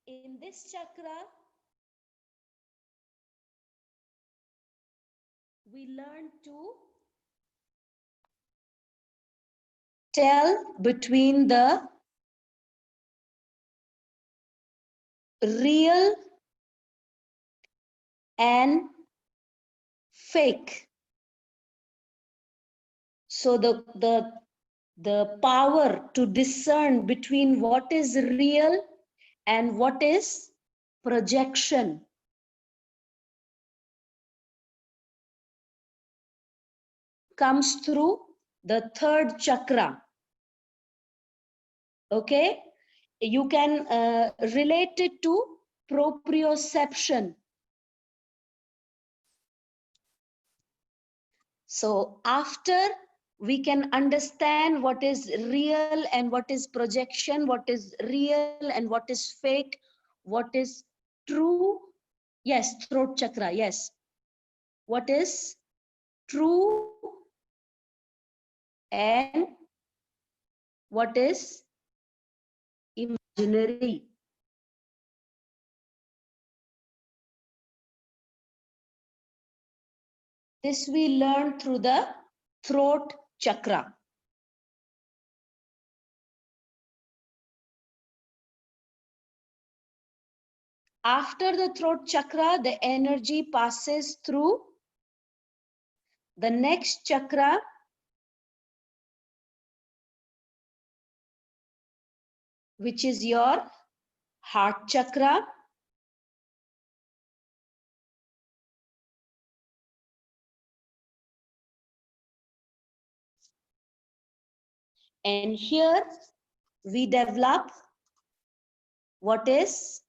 In this chakra, we learn to tell between the real and fake. So the power to discern between what is real and what is projection comes through the third chakra. Okay, you can relate it to proprioception. So after we can understand what is real and what is projection, what is real and what is fake, what is true. Yes, throat chakra, yes. What is true and what is imaginary. This we learn through the throat chakra. After the throat chakra, the energy passes through the next chakra, which is your heart chakra. And here we develop what is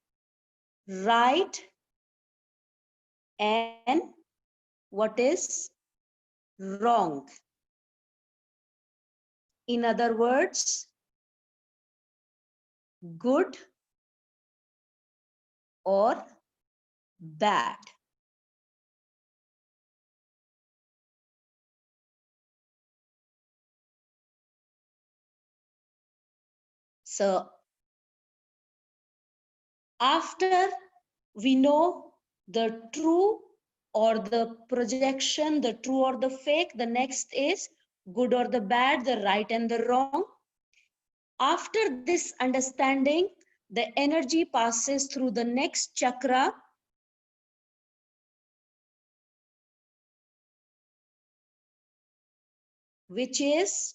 right and what is wrong. In other words, good or bad. So after we know the true or the projection, the true or the fake, the next is good or the bad, the right and the wrong. After this understanding, the energy passes through the next chakra, which is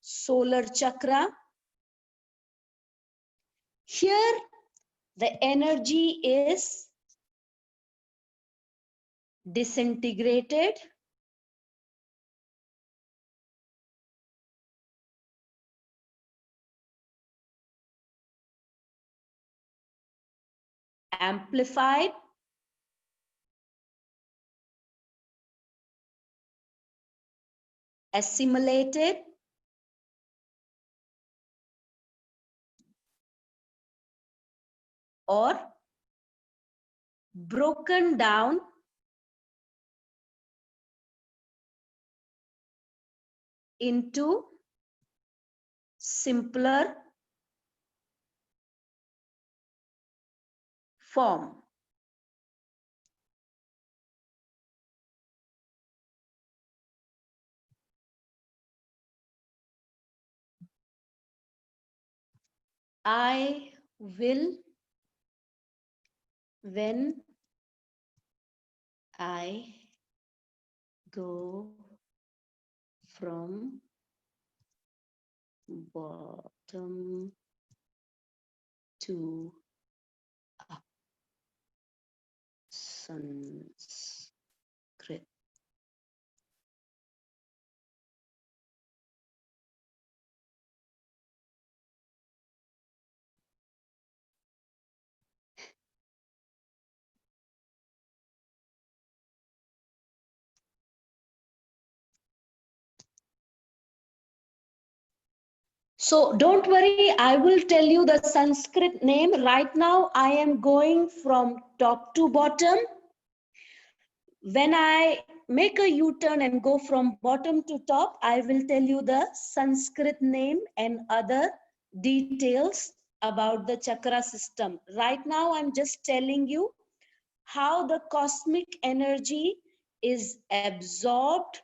solar chakra. Here, the energy is disintegrated, amplified, assimilated, or broken down into simpler form. I will when I go from bottom to up. Sanskrit. So don't worry, I will tell you the Sanskrit name. Right now, I am going from top to bottom. When I make a U-turn and go from bottom to top, I will tell you the Sanskrit name and other details about the chakra system. Right now, I'm just telling you how the cosmic energy is absorbed,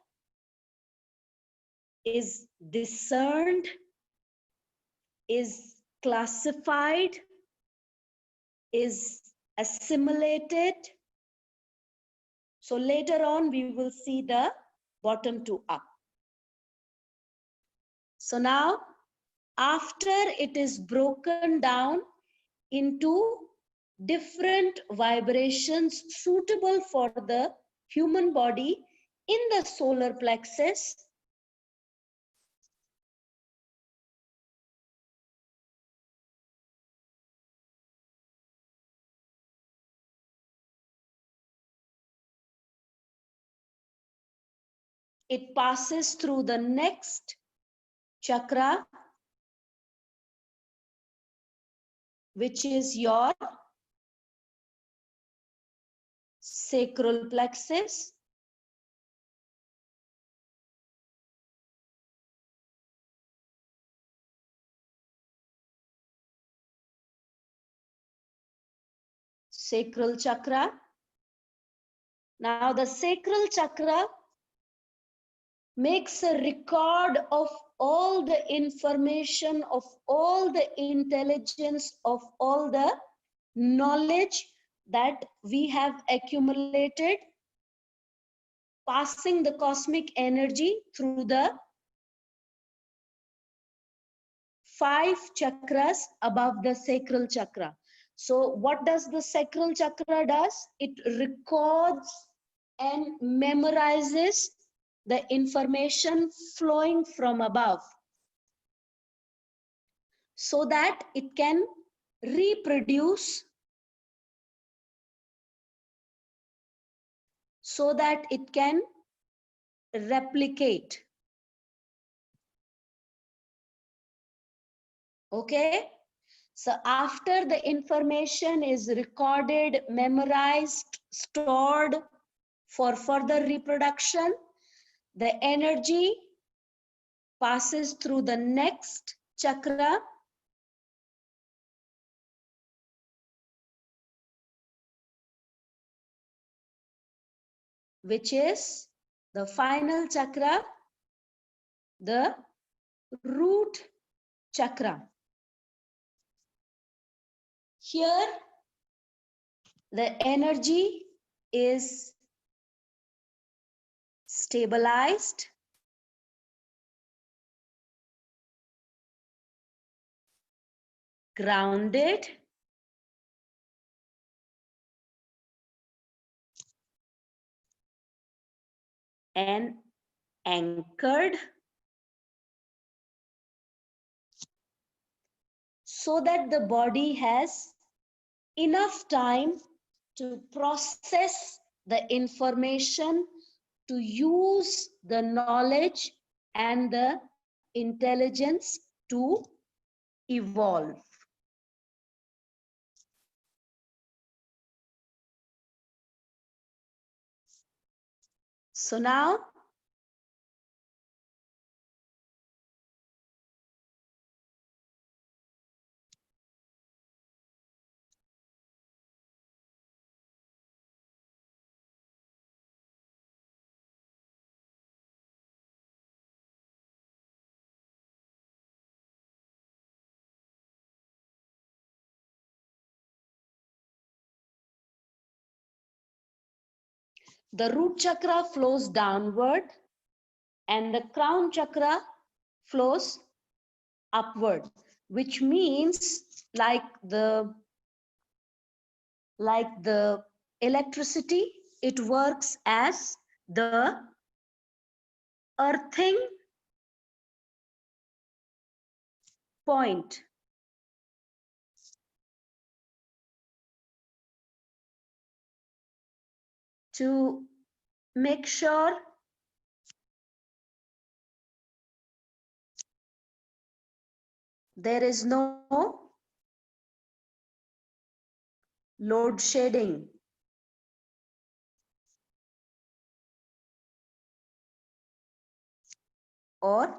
is discerned, is classified, is assimilated, So later on, we will see the bottom to up. So now, after it is broken down into different vibrations suitable for the human body in the solar plexus, it passes through the next chakra, which is your sacral plexus. Sacral chakra. Now the sacral chakra makes a record of all the information, of all the intelligence, of all the knowledge that we have accumulated, passing the cosmic energy through the 5 chakras above the sacral chakra. So what does the sacral chakra does? It records and memorizes the information flowing from above so that it can reproduce, so that it can replicate. Okay? So after the information is recorded, memorized, stored for further reproduction, the energy passes through the next chakra, which is the final chakra, the root chakra. Here, the energy is stabilized, grounded, and anchored, so that the body has enough time to process the information, to use the knowledge and the intelligence to evolve. So now, the root chakra flows downward and the crown chakra flows upward, which means like the electricity, it works as the earthing point. To make sure there is no load shedding. Or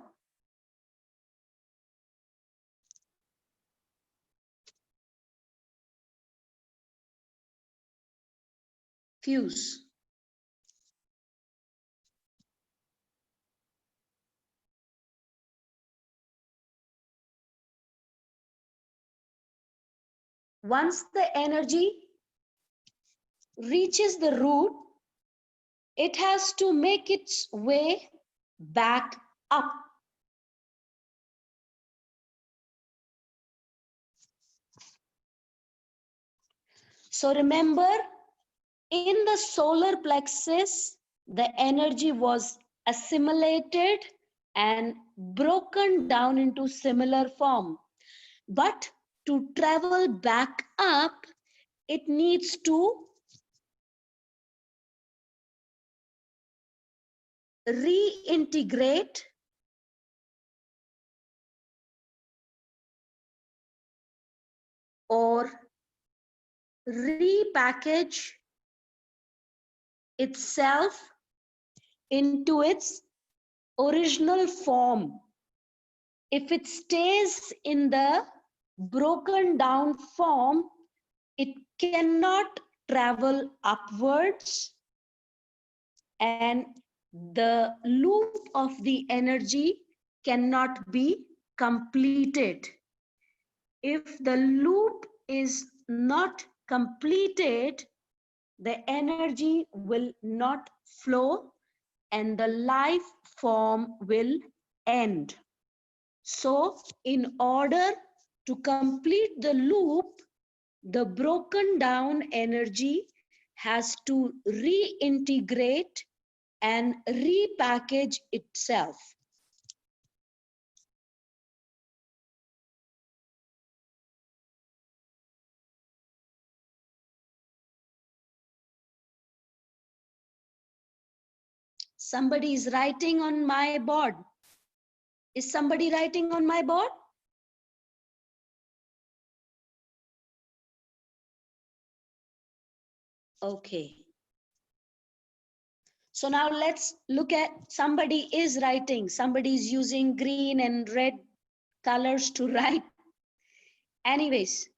fuse. Once the energy reaches the root, it has to make its way back up. So remember, in the solar plexus, the energy was assimilated and broken down into similar form. But to travel back up, it needs to reintegrate or repackage itself into its original form. If it stays in the broken down form, it cannot travel upwards, and the loop of the energy cannot be completed. If the loop is not completed, the energy will not flow and the life form will end. So, in order to complete the loop, the broken down energy has to reintegrate and repackage itself. Somebody is writing on my board. Is somebody writing on my board? Okay. So now let's look at, somebody is writing, somebody is using green and red colors to write. Anyways,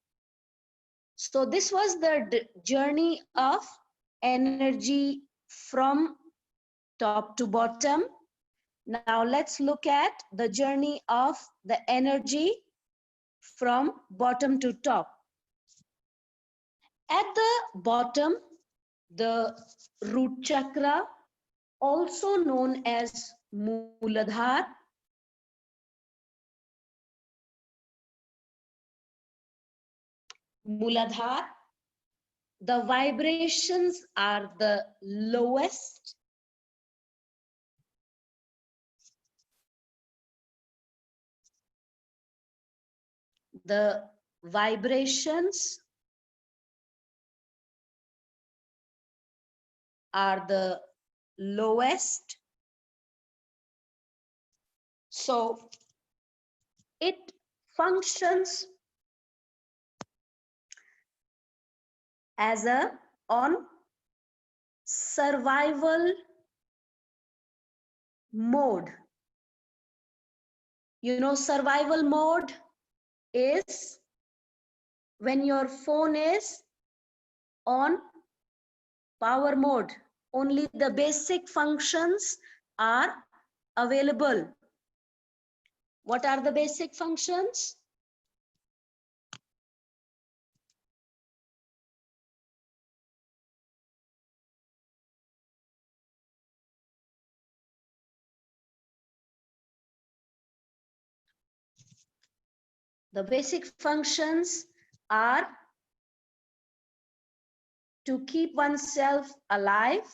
so this was the journey of energy from top to bottom. Now let's look at the journey of the energy from bottom to top. At the bottom, the root chakra, also known as Muladhara, the vibrations are the lowest. The vibrations are the lowest. So it functions as a on survival mode. You know, survival mode is when your phone is on power mode. Only the basic functions are available. What are the basic functions? The basic functions are to keep oneself alive.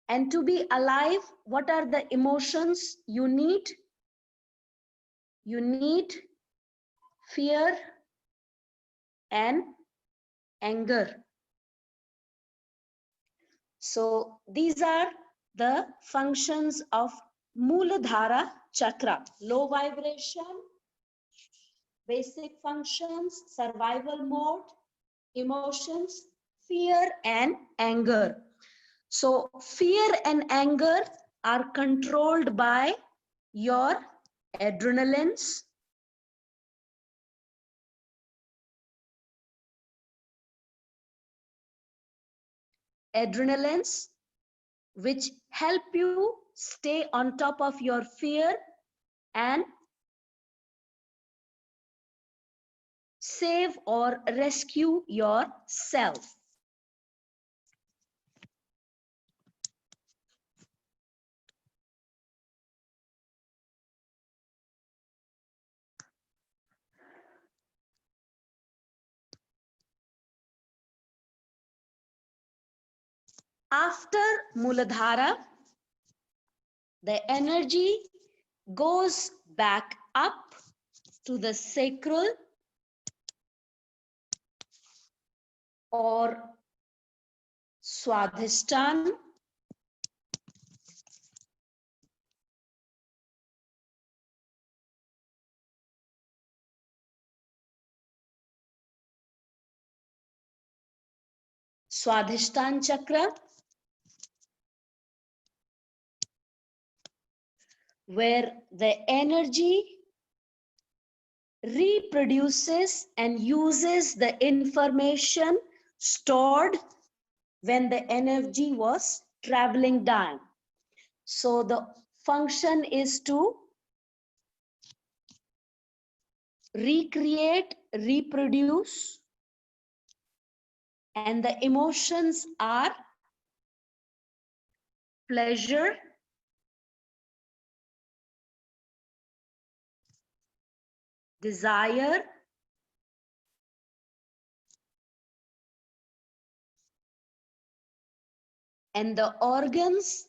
And to be alive, what are the emotions you need? You need fear and anger. So these are the functions of Muladhara chakra. Low vibration, basic functions, survival mode, emotions, fear and anger. So fear and anger are controlled by your adrenalines, which help you stay on top of your fear and save or rescue yourself. After Muladhara, the energy goes back up to the sacral or Swadhisthana. Swadhisthana chakra, where the energy reproduces and uses the information stored when the energy was traveling down. So the function is to recreate, reproduce, and the emotions are pleasure, desire, and the organs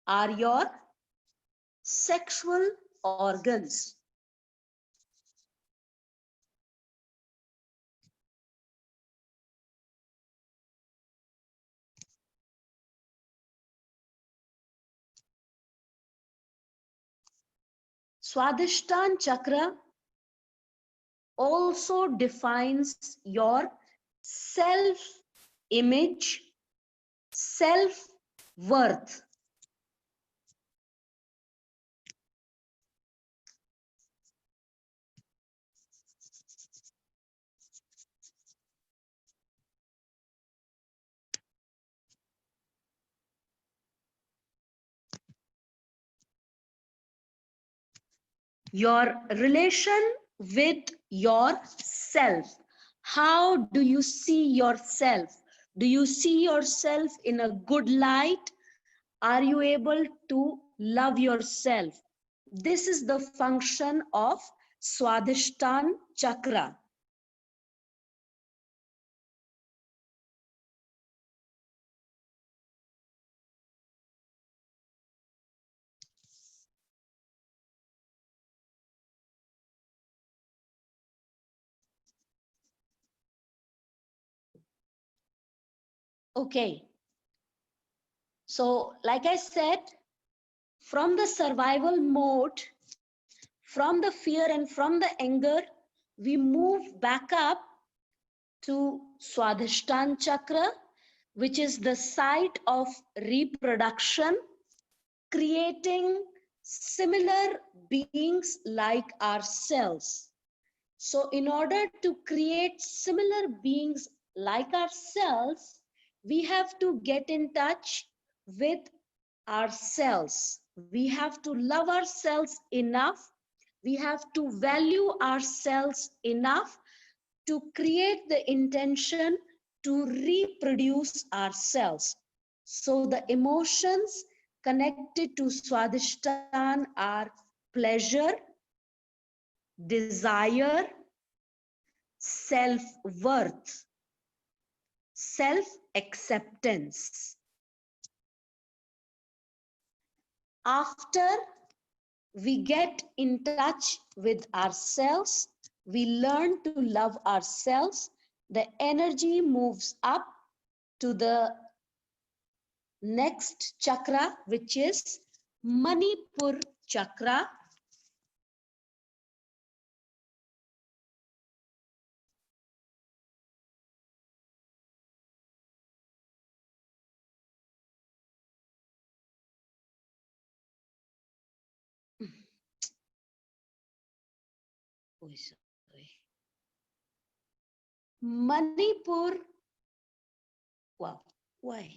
are your sexual organs. Swadhisthana chakra also defines your self-image, self-worth. Your relation with yourself. How do you see yourself? Do you see yourself in a good light? Are you able to love yourself? This is the function of Swadhisthana chakra. Okay. So, like I said, from the survival mode, from the fear and from the anger, we move back up to Swadhisthana chakra, which is the site of reproduction, creating similar beings like ourselves. So in order to create similar beings like ourselves, we have to get in touch with ourselves. We have to love ourselves enough. We have to value ourselves enough to create the intention to reproduce ourselves. So the emotions connected to Swadhisthana are pleasure, desire, self-worth, self-acceptance. After we get in touch with ourselves, we learn to love ourselves, the energy moves up to the next chakra, which is Manipur chakra. Manipur, wow, why?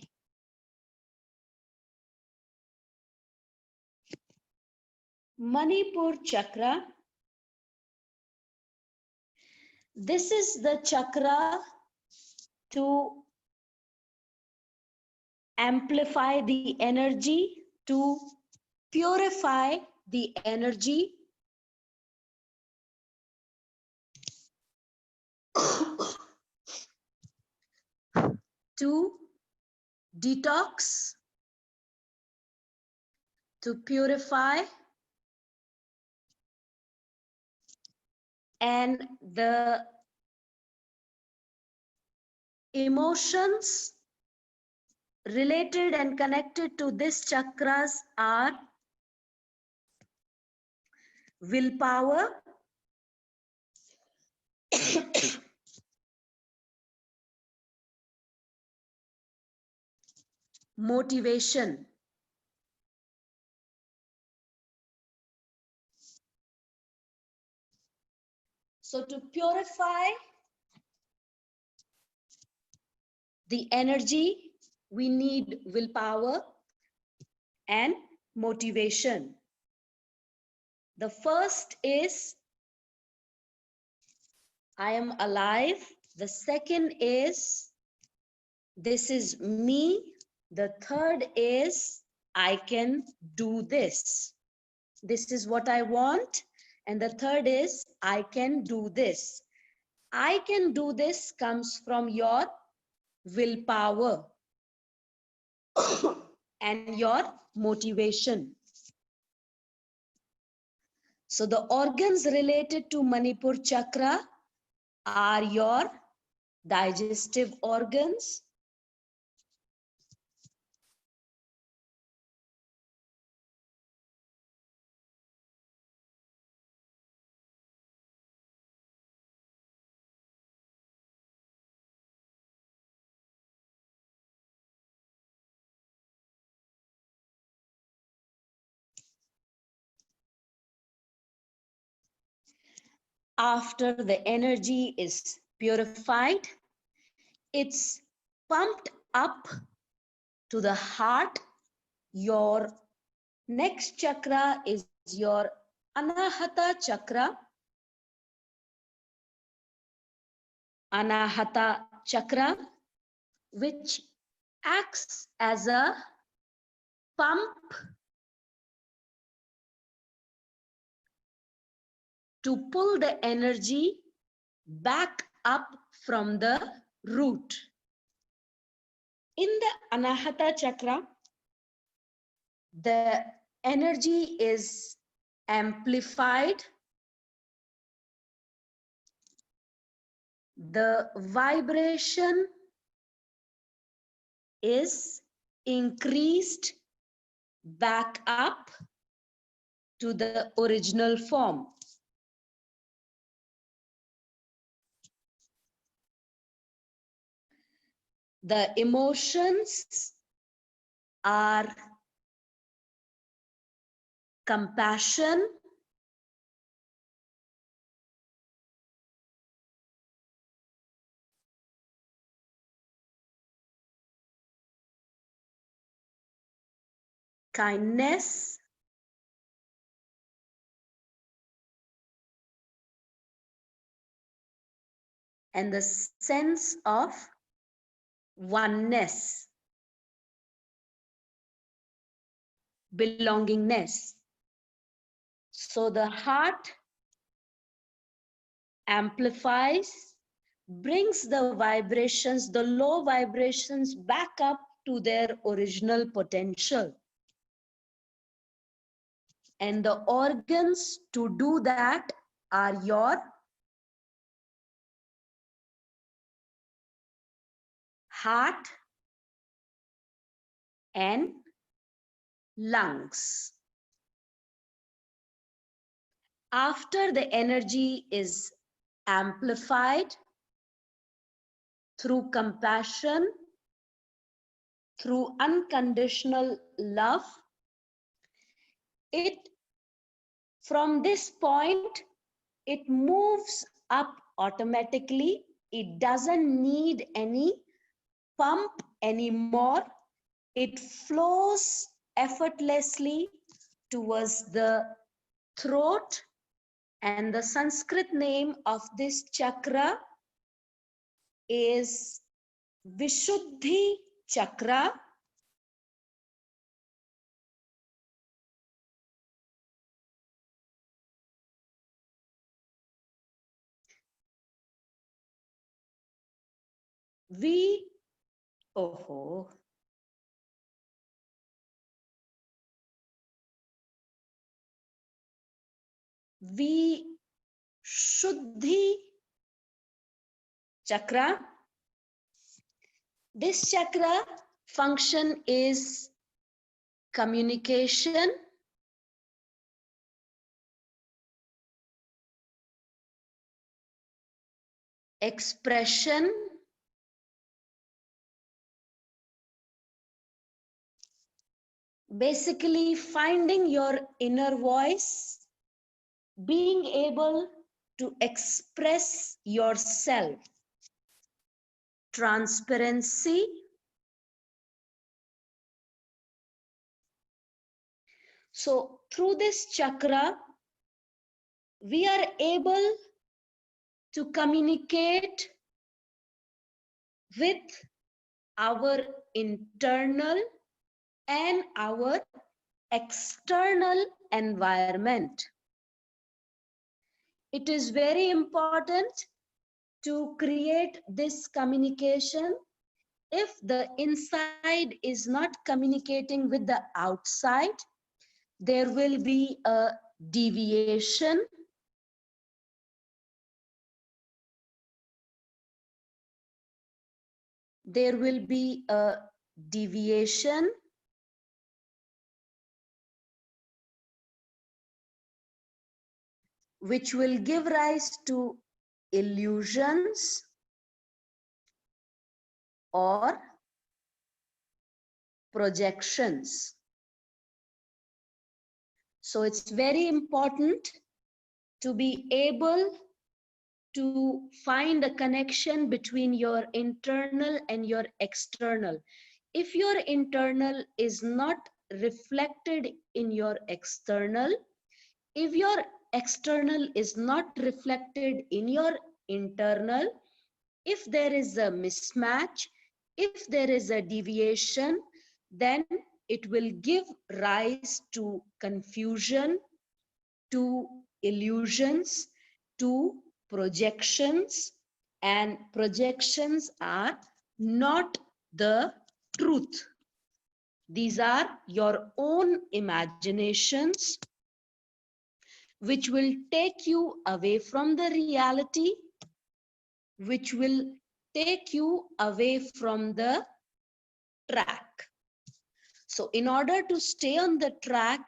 Manipur chakra. This is the chakra to amplify the energy, to purify the energy, to detox, to purify, and the emotions related and connected to this chakras are willpower, motivation. So to purify the energy, we need willpower and motivation. The first is I am alive. The second is this is me. The third is I can do this. This is what I want. And the third is I can do this. I can do this comes from your willpower and your motivation. So the organs related to Manipur chakra are your digestive organs, after the energy is purified, it's pumped up to the heart. Your next chakra is your Anahata chakra. Anahata chakra, which acts as a pump to pull the energy back up from the root. In the Anahata chakra, the energy is amplified. The vibration is increased back up to the original form. The emotions are compassion, kindness, and the sense of oneness, belongingness. So the heart amplifies, brings the vibrations, the low vibrations back up to their original potential. And the organs to do that are your heart and lungs. After the energy is amplified through compassion, through unconditional love, from this point, it moves up automatically. It doesn't need any pump anymore. It flows effortlessly towards the throat, and the Sanskrit name of this chakra is Vishuddhi chakra. Vishuddhi chakra. This chakra function is communication, expression, basically finding your inner voice, being able to express yourself, transparency. So through this chakra, we are able to communicate with our internal and our external environment. It is very important to create this communication. If the inside is not communicating with the outside, there will be a deviation. There will be a deviation. Which will give rise to illusions or projections. So it's very important to be able to find a connection between your internal and your external. If your internal is not reflected in your external, if your external is not reflected in your internal, if there is a mismatch, if there is a deviation, then it will give rise to confusion, to illusions, to projections, and projections are not the truth. These are your own imaginations, which will take you away from the reality, which will take you away from the track. So in order to stay on the track,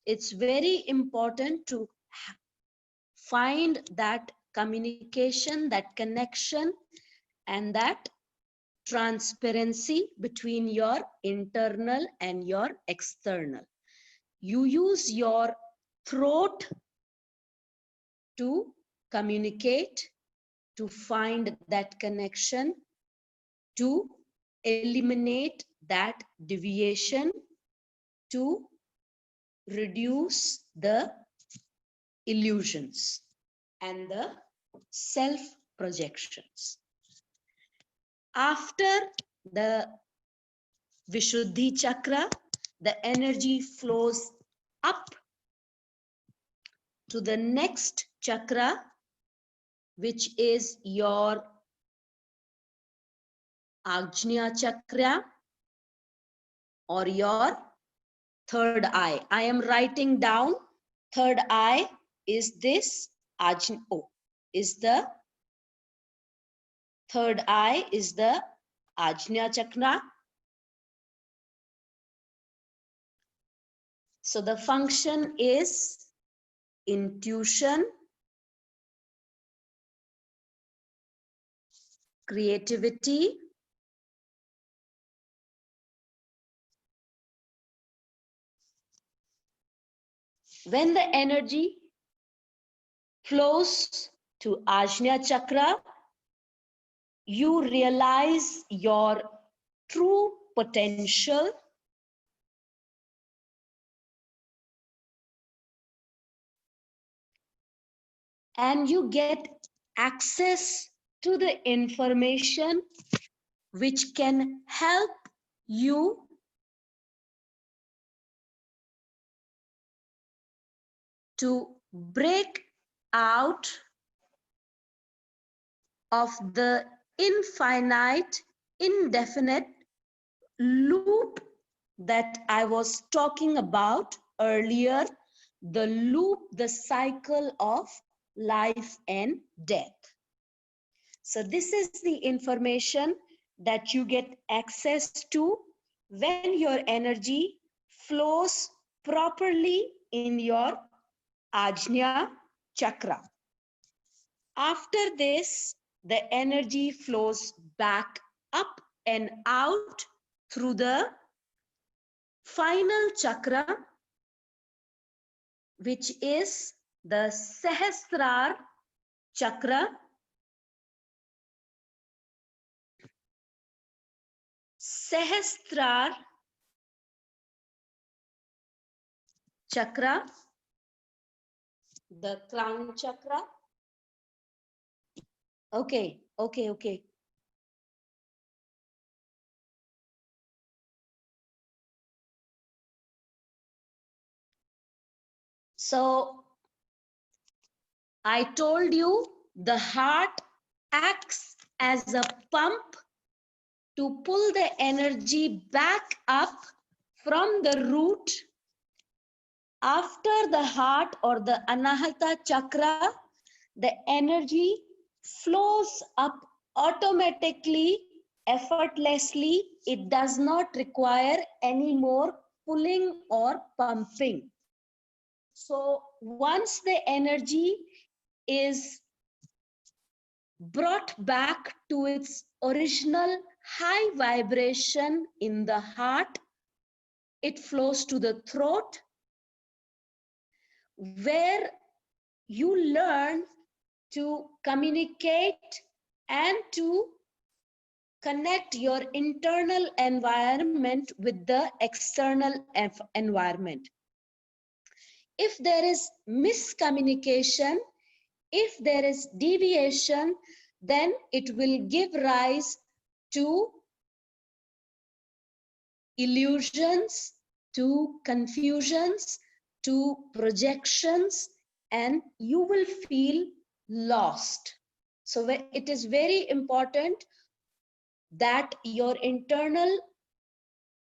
it's very important to find that communication, that connection, and that transparency between your internal and your external. You use your throat to communicate, to find that connection, to eliminate that deviation, to reduce the illusions and the self-projections. After the Vishuddhi chakra, the energy flows up to the next chakra, which is your Ajna chakra or your third eye. I am writing down third eye is this Ajna, is the third eye is the Ajna chakra. So the function is intuition, creativity, when the energy flows to Ajna chakra, you realize your true potential, and you get access to the information which can help you to break out of the infinite, indefinite loop that I was talking about earlier, the loop, the cycle of life and death. So this is the information that you get access to when your energy flows properly in your Ajna chakra. After this, the energy flows back up and out through the final chakra, which is the Sahasrar chakra. Sahasrar chakra, the crown chakra. Okay. So I told you the heart acts as a pump to pull the energy back up from the root. After the heart or the Anahata chakra, the energy flows up automatically, effortlessly. It does not require any more pulling or pumping. So once the energy is brought back to its original high vibration in the heart, it flows to the throat, where you learn to communicate and to connect your internal environment with the external environment. If there is miscommunication, if there is deviation, then it will give rise to illusions, to confusions, to projections, and you will feel lost. So it is very important that your internal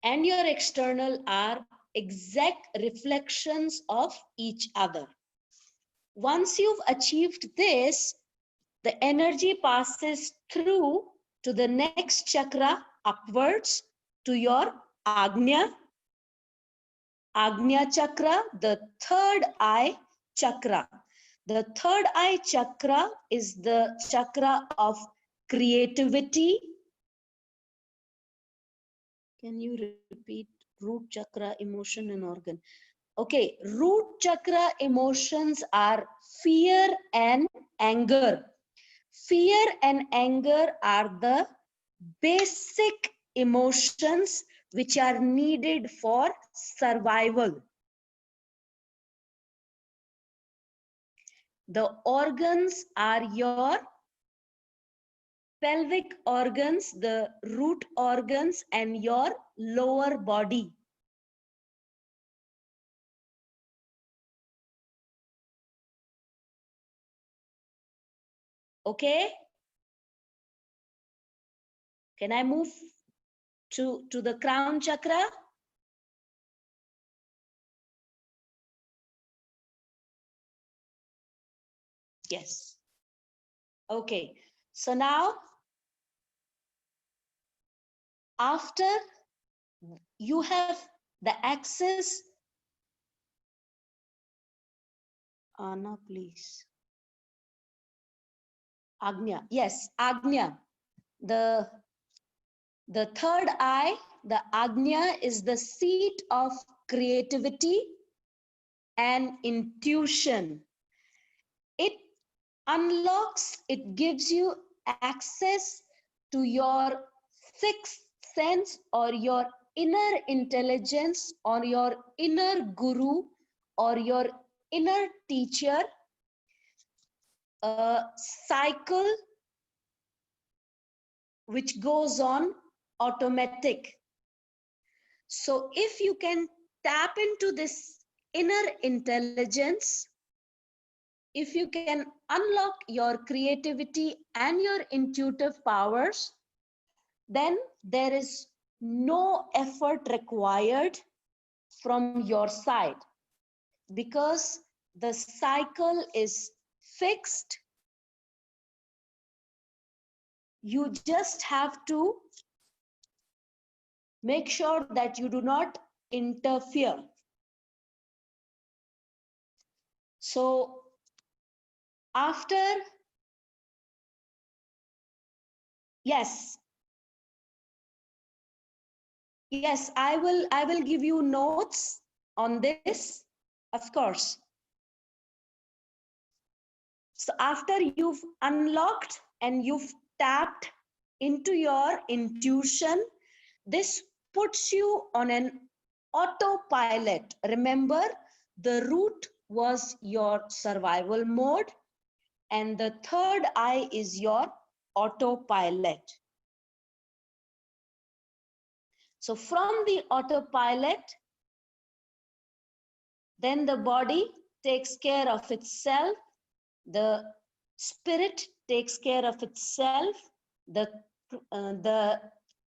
and your external are exact reflections of each other. Once you've achieved this, the energy passes through to the next chakra upwards to your Agnya chakra, the third eye chakra. The third eye chakra is the chakra of creativity. Can you repeat? Root chakra, emotion and organ. Okay, root chakra emotions are fear and anger. Fear and anger are the basic emotions which are needed for survival. The organs are your pelvic organs, the root organs, and your lower body. Okay? Can I move to the crown chakra? Yes. Okay. So now, after you have the access, Anna, please. Agnya. Yes, Agnya. The third eye, the Agnya, is the seat of creativity and intuition. It unlocks, it gives you access to your sixth sense or your inner intelligence or your inner guru or your inner teacher, a cycle which goes on automatic. So if you can tap into this inner intelligence, if you can unlock your creativity and your intuitive powers, then there is no effort required from your side. because the cycle is fixed. You just have to make sure that you do not interfere. So after, yes, I will give you notes on this, of course. So after you've unlocked and you've tapped into your intuition, this puts you on an autopilot. Remember, the root was your survival mode, and the third eye is your autopilot. So from the autopilot, then the body takes care of itself, the spirit takes care of itself, the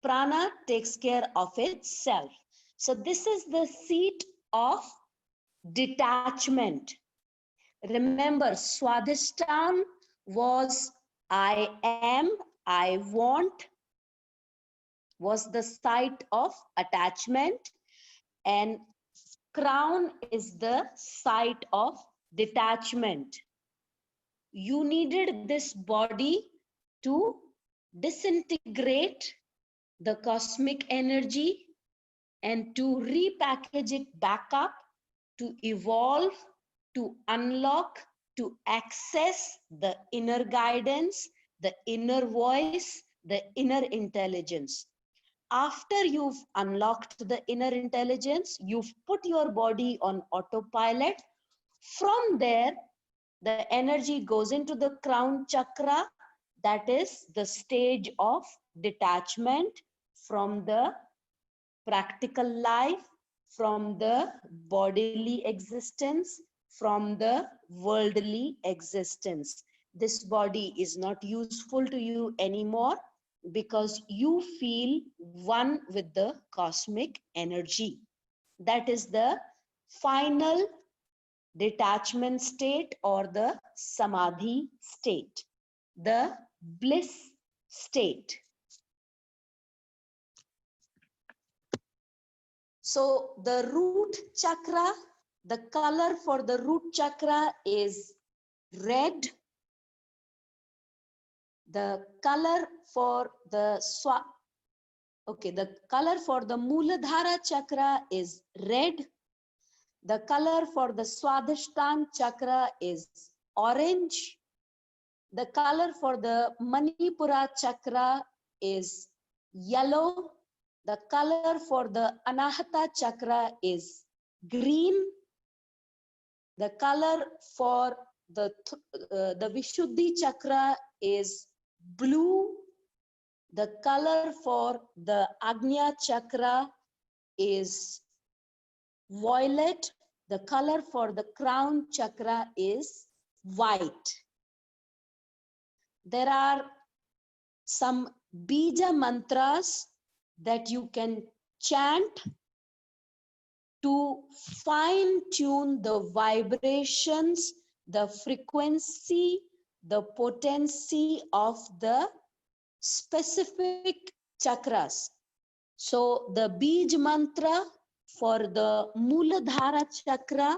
prana takes care of itself. So this is the seat of detachment. Remember, Swadhisthana was I am, I want, was the site of attachment, and crown is the site of detachment. You needed this body to disintegrate the cosmic energy and to repackage it back up, to evolve, to unlock, to access the inner guidance, the inner voice, the inner intelligence. After you've unlocked the inner intelligence, you've put your body on autopilot. From there, the energy goes into the crown chakra. That is the stage of detachment from the practical life, from the bodily existence, from the worldly existence. This body is not useful to you anymore because you feel one with the cosmic energy. That is the final detachment state or the samadhi state, the bliss state. So the root chakra, the color for the root chakra is red. The color for the the color for the Muladhara chakra is red. The color for the Swadhisthana chakra is orange. The color for the Manipura chakra is yellow. The color for the Anahata chakra is green. The color for the Vishuddhi chakra is blue. The color for the Agnya chakra is violet. The color for the crown chakra is white. There are some bija mantras that you can chant to fine tune the vibrations, the frequency, the potency of the specific chakras. So the bij mantra for the Muladhara chakra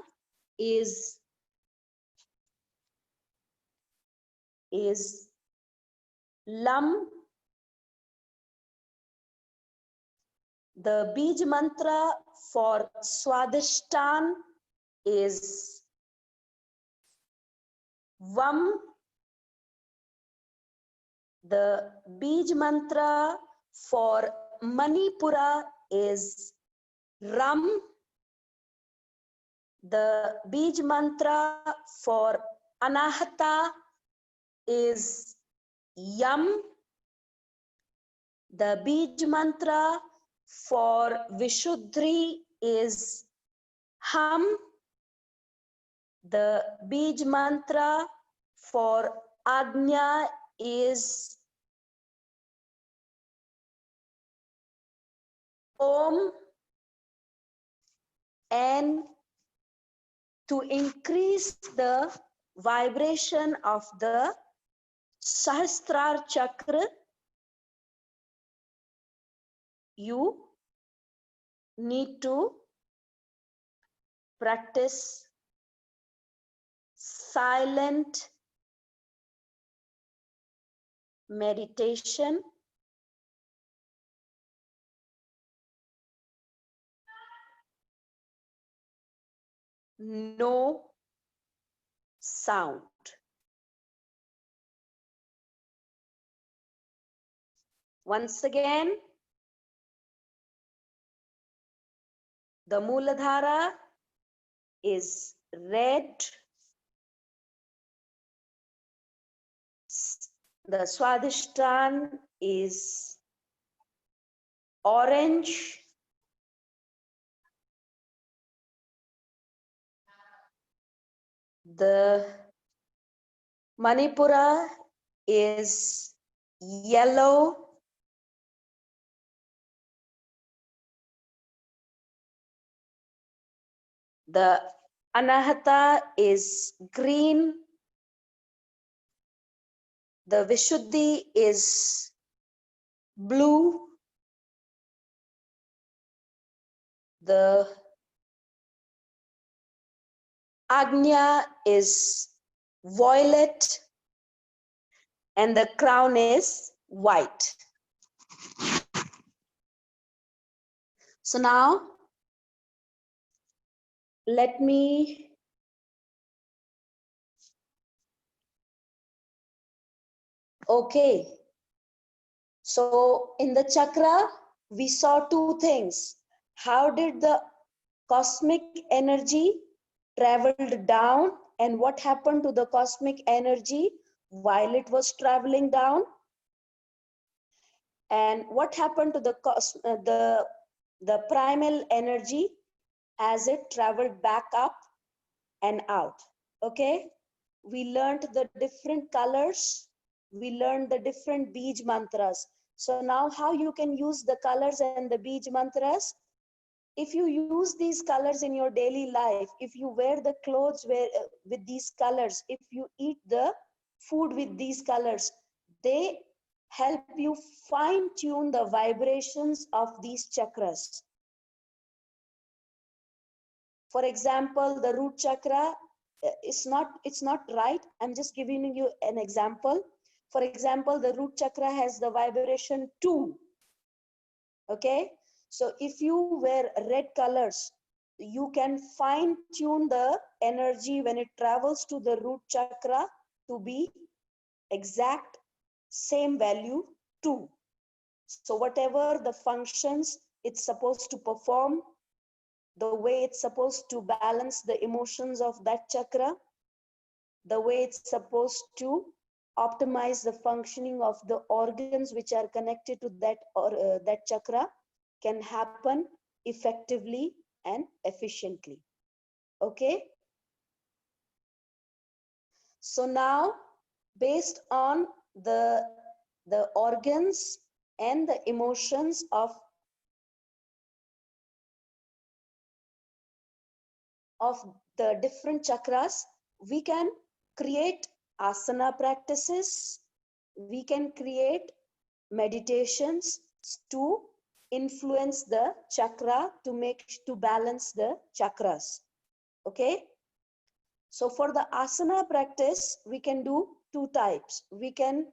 is Lam. The bij mantra for Swadhisthana is Vam. The bij mantra for Manipura is Ram. The bij mantra for Anahata is Yam. The bij mantra for Vishuddhi is Ham. The bij mantra for Agnya is Om. And to increase the vibration of the Sahasrara chakra, you need to practice silent meditation, no sound. Once again, the Muladhara is red, the Swadhisthana is orange, the Manipura is yellow, the Anahata is green, the Vishuddhi is blue, the Agnya is violet, and the crown is white. So now, let me okay. So in the chakra, we saw two things. How did the cosmic energy traveled down, and what happened to the cosmic energy while it was traveling down? And what happened to the primal energy as it traveled back up and out? Okay, we learned the different colors, we learned the different bij mantras. So now how you can use the colors and the bij mantras? If you use these colors in your daily life, if you wear the clothes with these colors, if you eat the food with these colors, they help you fine tune the vibrations of these chakras. For example, the root chakra, it's not right. I'm just giving you an example. For example, the root chakra has the vibration 2. Okay, so if you wear red colors, you can fine tune the energy when it travels to the root chakra to be exact same value 2. So whatever the functions it's supposed to perform, the way it's supposed to balance the emotions of that chakra, the way it's supposed to optimize the functioning of the organs which are connected to that chakra, can happen effectively and efficiently. Okay, so now based on the organs and the emotions of the different chakras, we can create asana practices, we can create meditations to influence the chakra, to balance the chakras. Okay, so for the asana practice, we can do two types. We can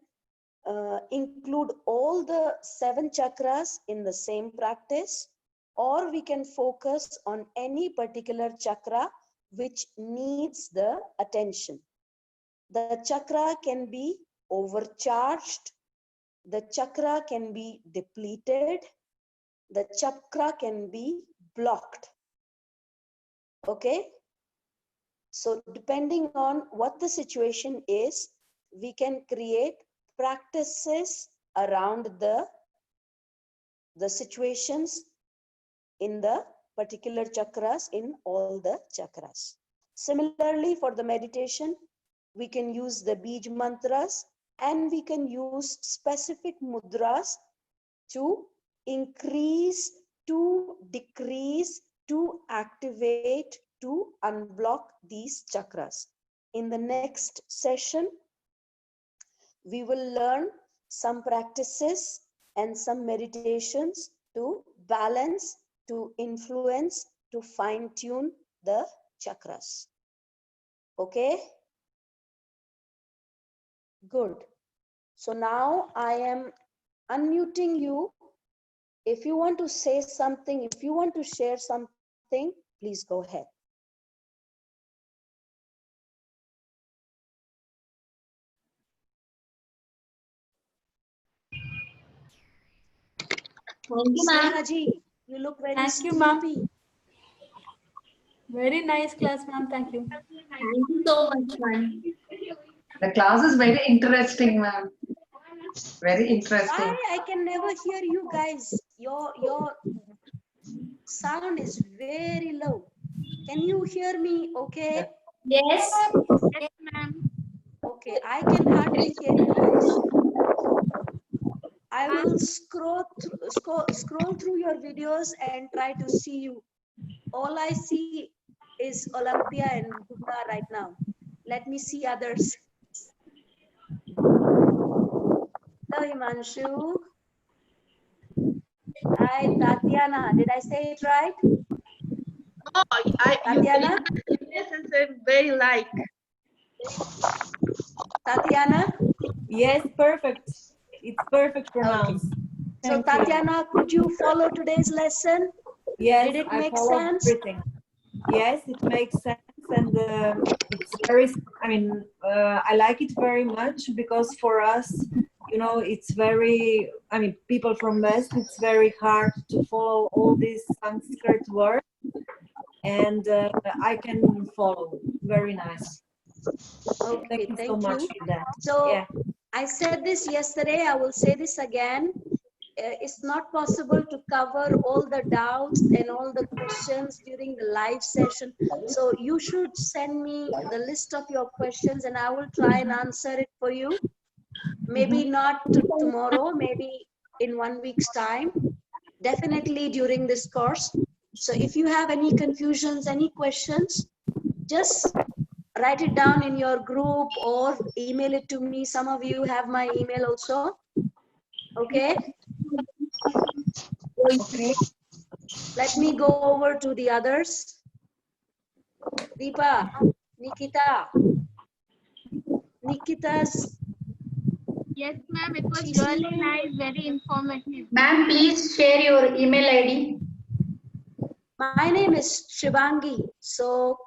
include all the 7 chakras in the same practice, or we can focus on any particular chakra which needs the attention. The chakra can be overcharged, the chakra can be depleted, the chakra can be blocked. Okay, so depending on what the situation is, we can create practices around the situations in the particular chakras, in all the chakras. Similarly, for the meditation, we can use the bij mantras, and we can use specific mudras to increase, to decrease, to activate, to to unblock these chakras. In the next session, we will learn some practices and some meditations to balance, to influence, to fine-tune the chakras. Okay? Good. So now I am unmuting you. If you want to say something, if you want to share something, please go ahead. Thank you, ma'am. Snehaji, you look very Thank you, ma'am. sleepy. Very nice class, ma'am. Thank you. Thank you so much, ma'am. The class is very interesting, ma'am. Very interesting. Why I can never hear you guys? Your sound is very low. Can you hear me okay? Yes. Yes, ma'am. Okay, I can hardly hear you guys. I will scroll through your videos and try to see you. All I see is Olympia and Buddha right now. Let me see others. Hello, Himanshu. Hi, Tatiana. Did I say it right? Oh, Tatiana? Yes, I'm very like. Tatiana? Yes, perfect. It's perfect pronounced. Okay. So Thank you. Tatiana, could you follow today's lesson? Yes, Did it I make followed sense? everything. Yes, it makes sense, and it's very. I mean, I like it very much because for us, you know, it's very. I mean, people from West, it's very hard to follow all these Sanskrit words, and I can follow. Very nice. Okay, Thank you so much for that. So Yeah. I said this yesterday, I will say this again. It's not possible to cover all the doubts and all the questions during the live session. So you should send me the list of your questions and I will try and answer it for you. Maybe not tomorrow, maybe in 1 week's time. Definitely during this course. So if you have any confusions, any questions, just write it down in your group or email it to me. Some of you have my email also. Okay. Let me go over to the others. Deepa, Nikita's. Yes, ma'am. It was really nice, very informative. Ma'am, please share your email ID. My name is Shivangi. So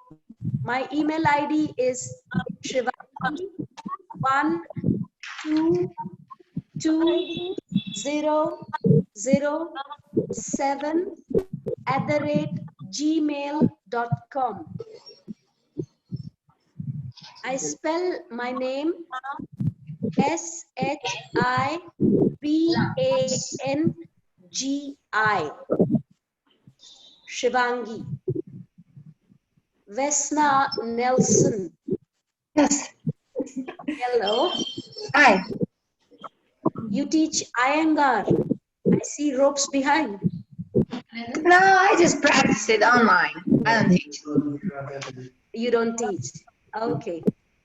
my email ID is Shivangi12207@gmail.com. I spell my name SHIVANGI. Shivangi. Vesna Nelson. Yes. Hello. Hi. You teach Iyengar. I see ropes behind. No, I just practice it online. I don't teach. You don't teach. Okay.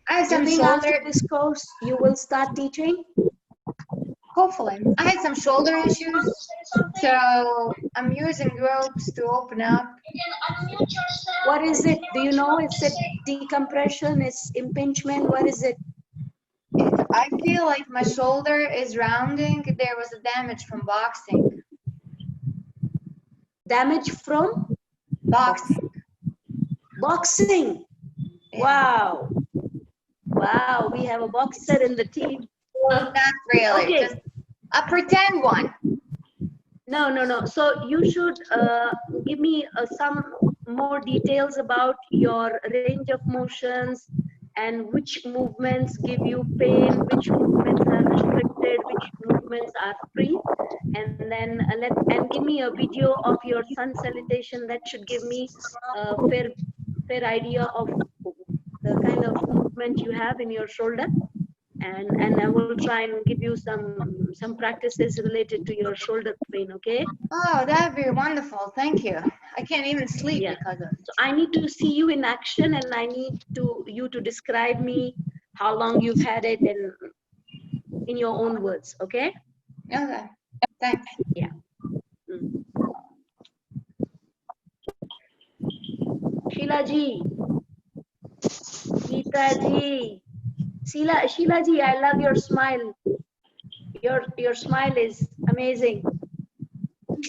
I have Do some you think after shoulder. this course you will start teaching? Hopefully. I had some shoulder issues, so I'm using ropes to open up. What is it? Do you know? Is it decompression? Is impingement? What is it? I feel like my shoulder is rounding. There was a damage from boxing. Damage from? Boxing. Boxing. Yeah. Wow. Wow, we have a boxer in the team. Not really, Okay. just a pretend one. No. So you should give me some more details about your range of motions and which movements give you pain, which movements are restricted, which movements are free, and then give me a video of your sun salutation. That should give me a fair idea of the kind of movement you have in your shoulder. And I will try and give you some practices related to your shoulder pain, okay? Oh, that'd be wonderful. Thank you. I can't even sleep Yeah. because of it. So I need to see you in action, and I need you to describe me how long you've had it and in your own words. Okay? Okay. Thanks. Yeah. Mm. Sheila ji, Geeta ji, Sheila ji, I love your smile. Your smile is amazing.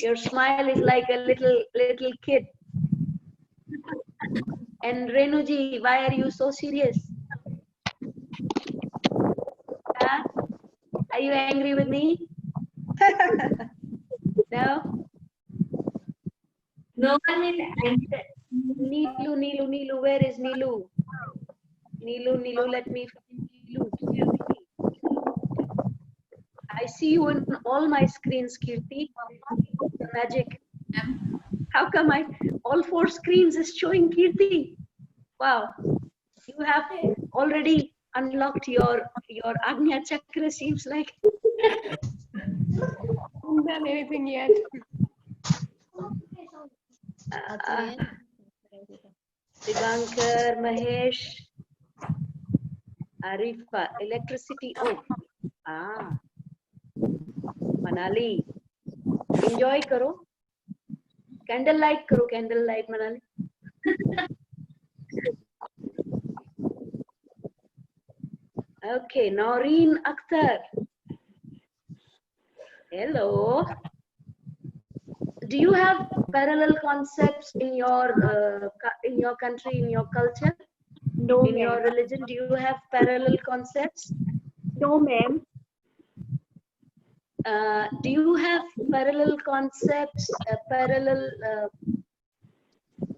Your smile is like a little kid. And Renu ji, why are you so serious? Huh? Are you angry with me? No? No one is angry. Neelu, where is Neelu? Neelu, let me find Neelu. I see you in all my screens, Kirti. Magic. How come all 4 screens is showing Kirti? Wow. You have already unlocked your Agnya Chakra, seems like. Haven't done anything yet. Divankar, Mahesh, Arifa, electricity. Oh, Manali. Enjoy karo. Candlelight karo, candlelight, Manali. Okay, Noreen Akhtar. Hello. Do you have parallel concepts in your country, in your culture? No, in your religion? Do you have parallel concepts? No, ma'am. Do you have parallel concepts,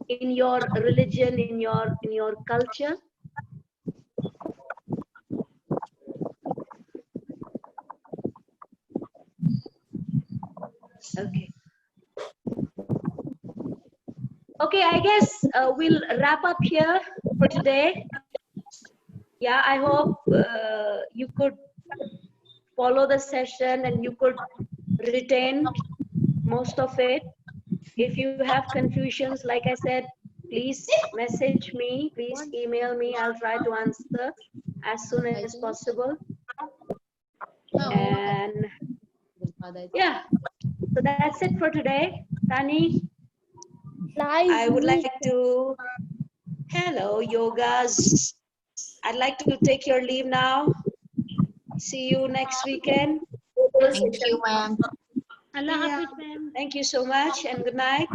in your religion, in your culture? Okay. Okay, I guess we'll wrap up here for today. Yeah, I hope you could follow the session and you could retain most of it. If you have confusions, like I said, please message me, please email me. I'll try to answer as soon as possible. And yeah, so that's it for today. Tani, I would like to, hello yogas. I'd like to take your leave now. See you next weekend. Thank you, ma'am. Allah Hafiz, ma'am. Thank you so much and good night.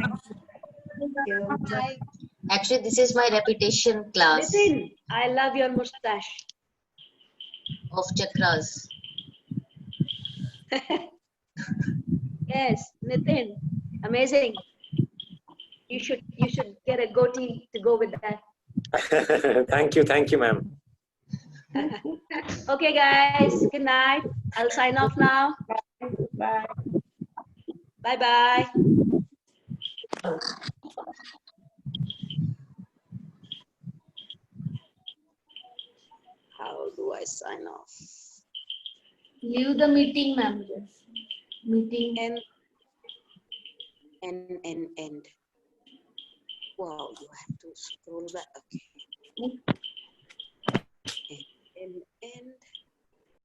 Actually, this is my repetition class Nitin, I love your mustache. of chakras. Yes, Nitin, amazing. You should get a goatee to go with that. Thank you, ma'am. Okay, guys. Good night. I'll sign off now. Bye. Bye bye. How do I sign off? Leave the meeting, ma'am. Meeting. End. Wow, you have to scroll back. Okay. End.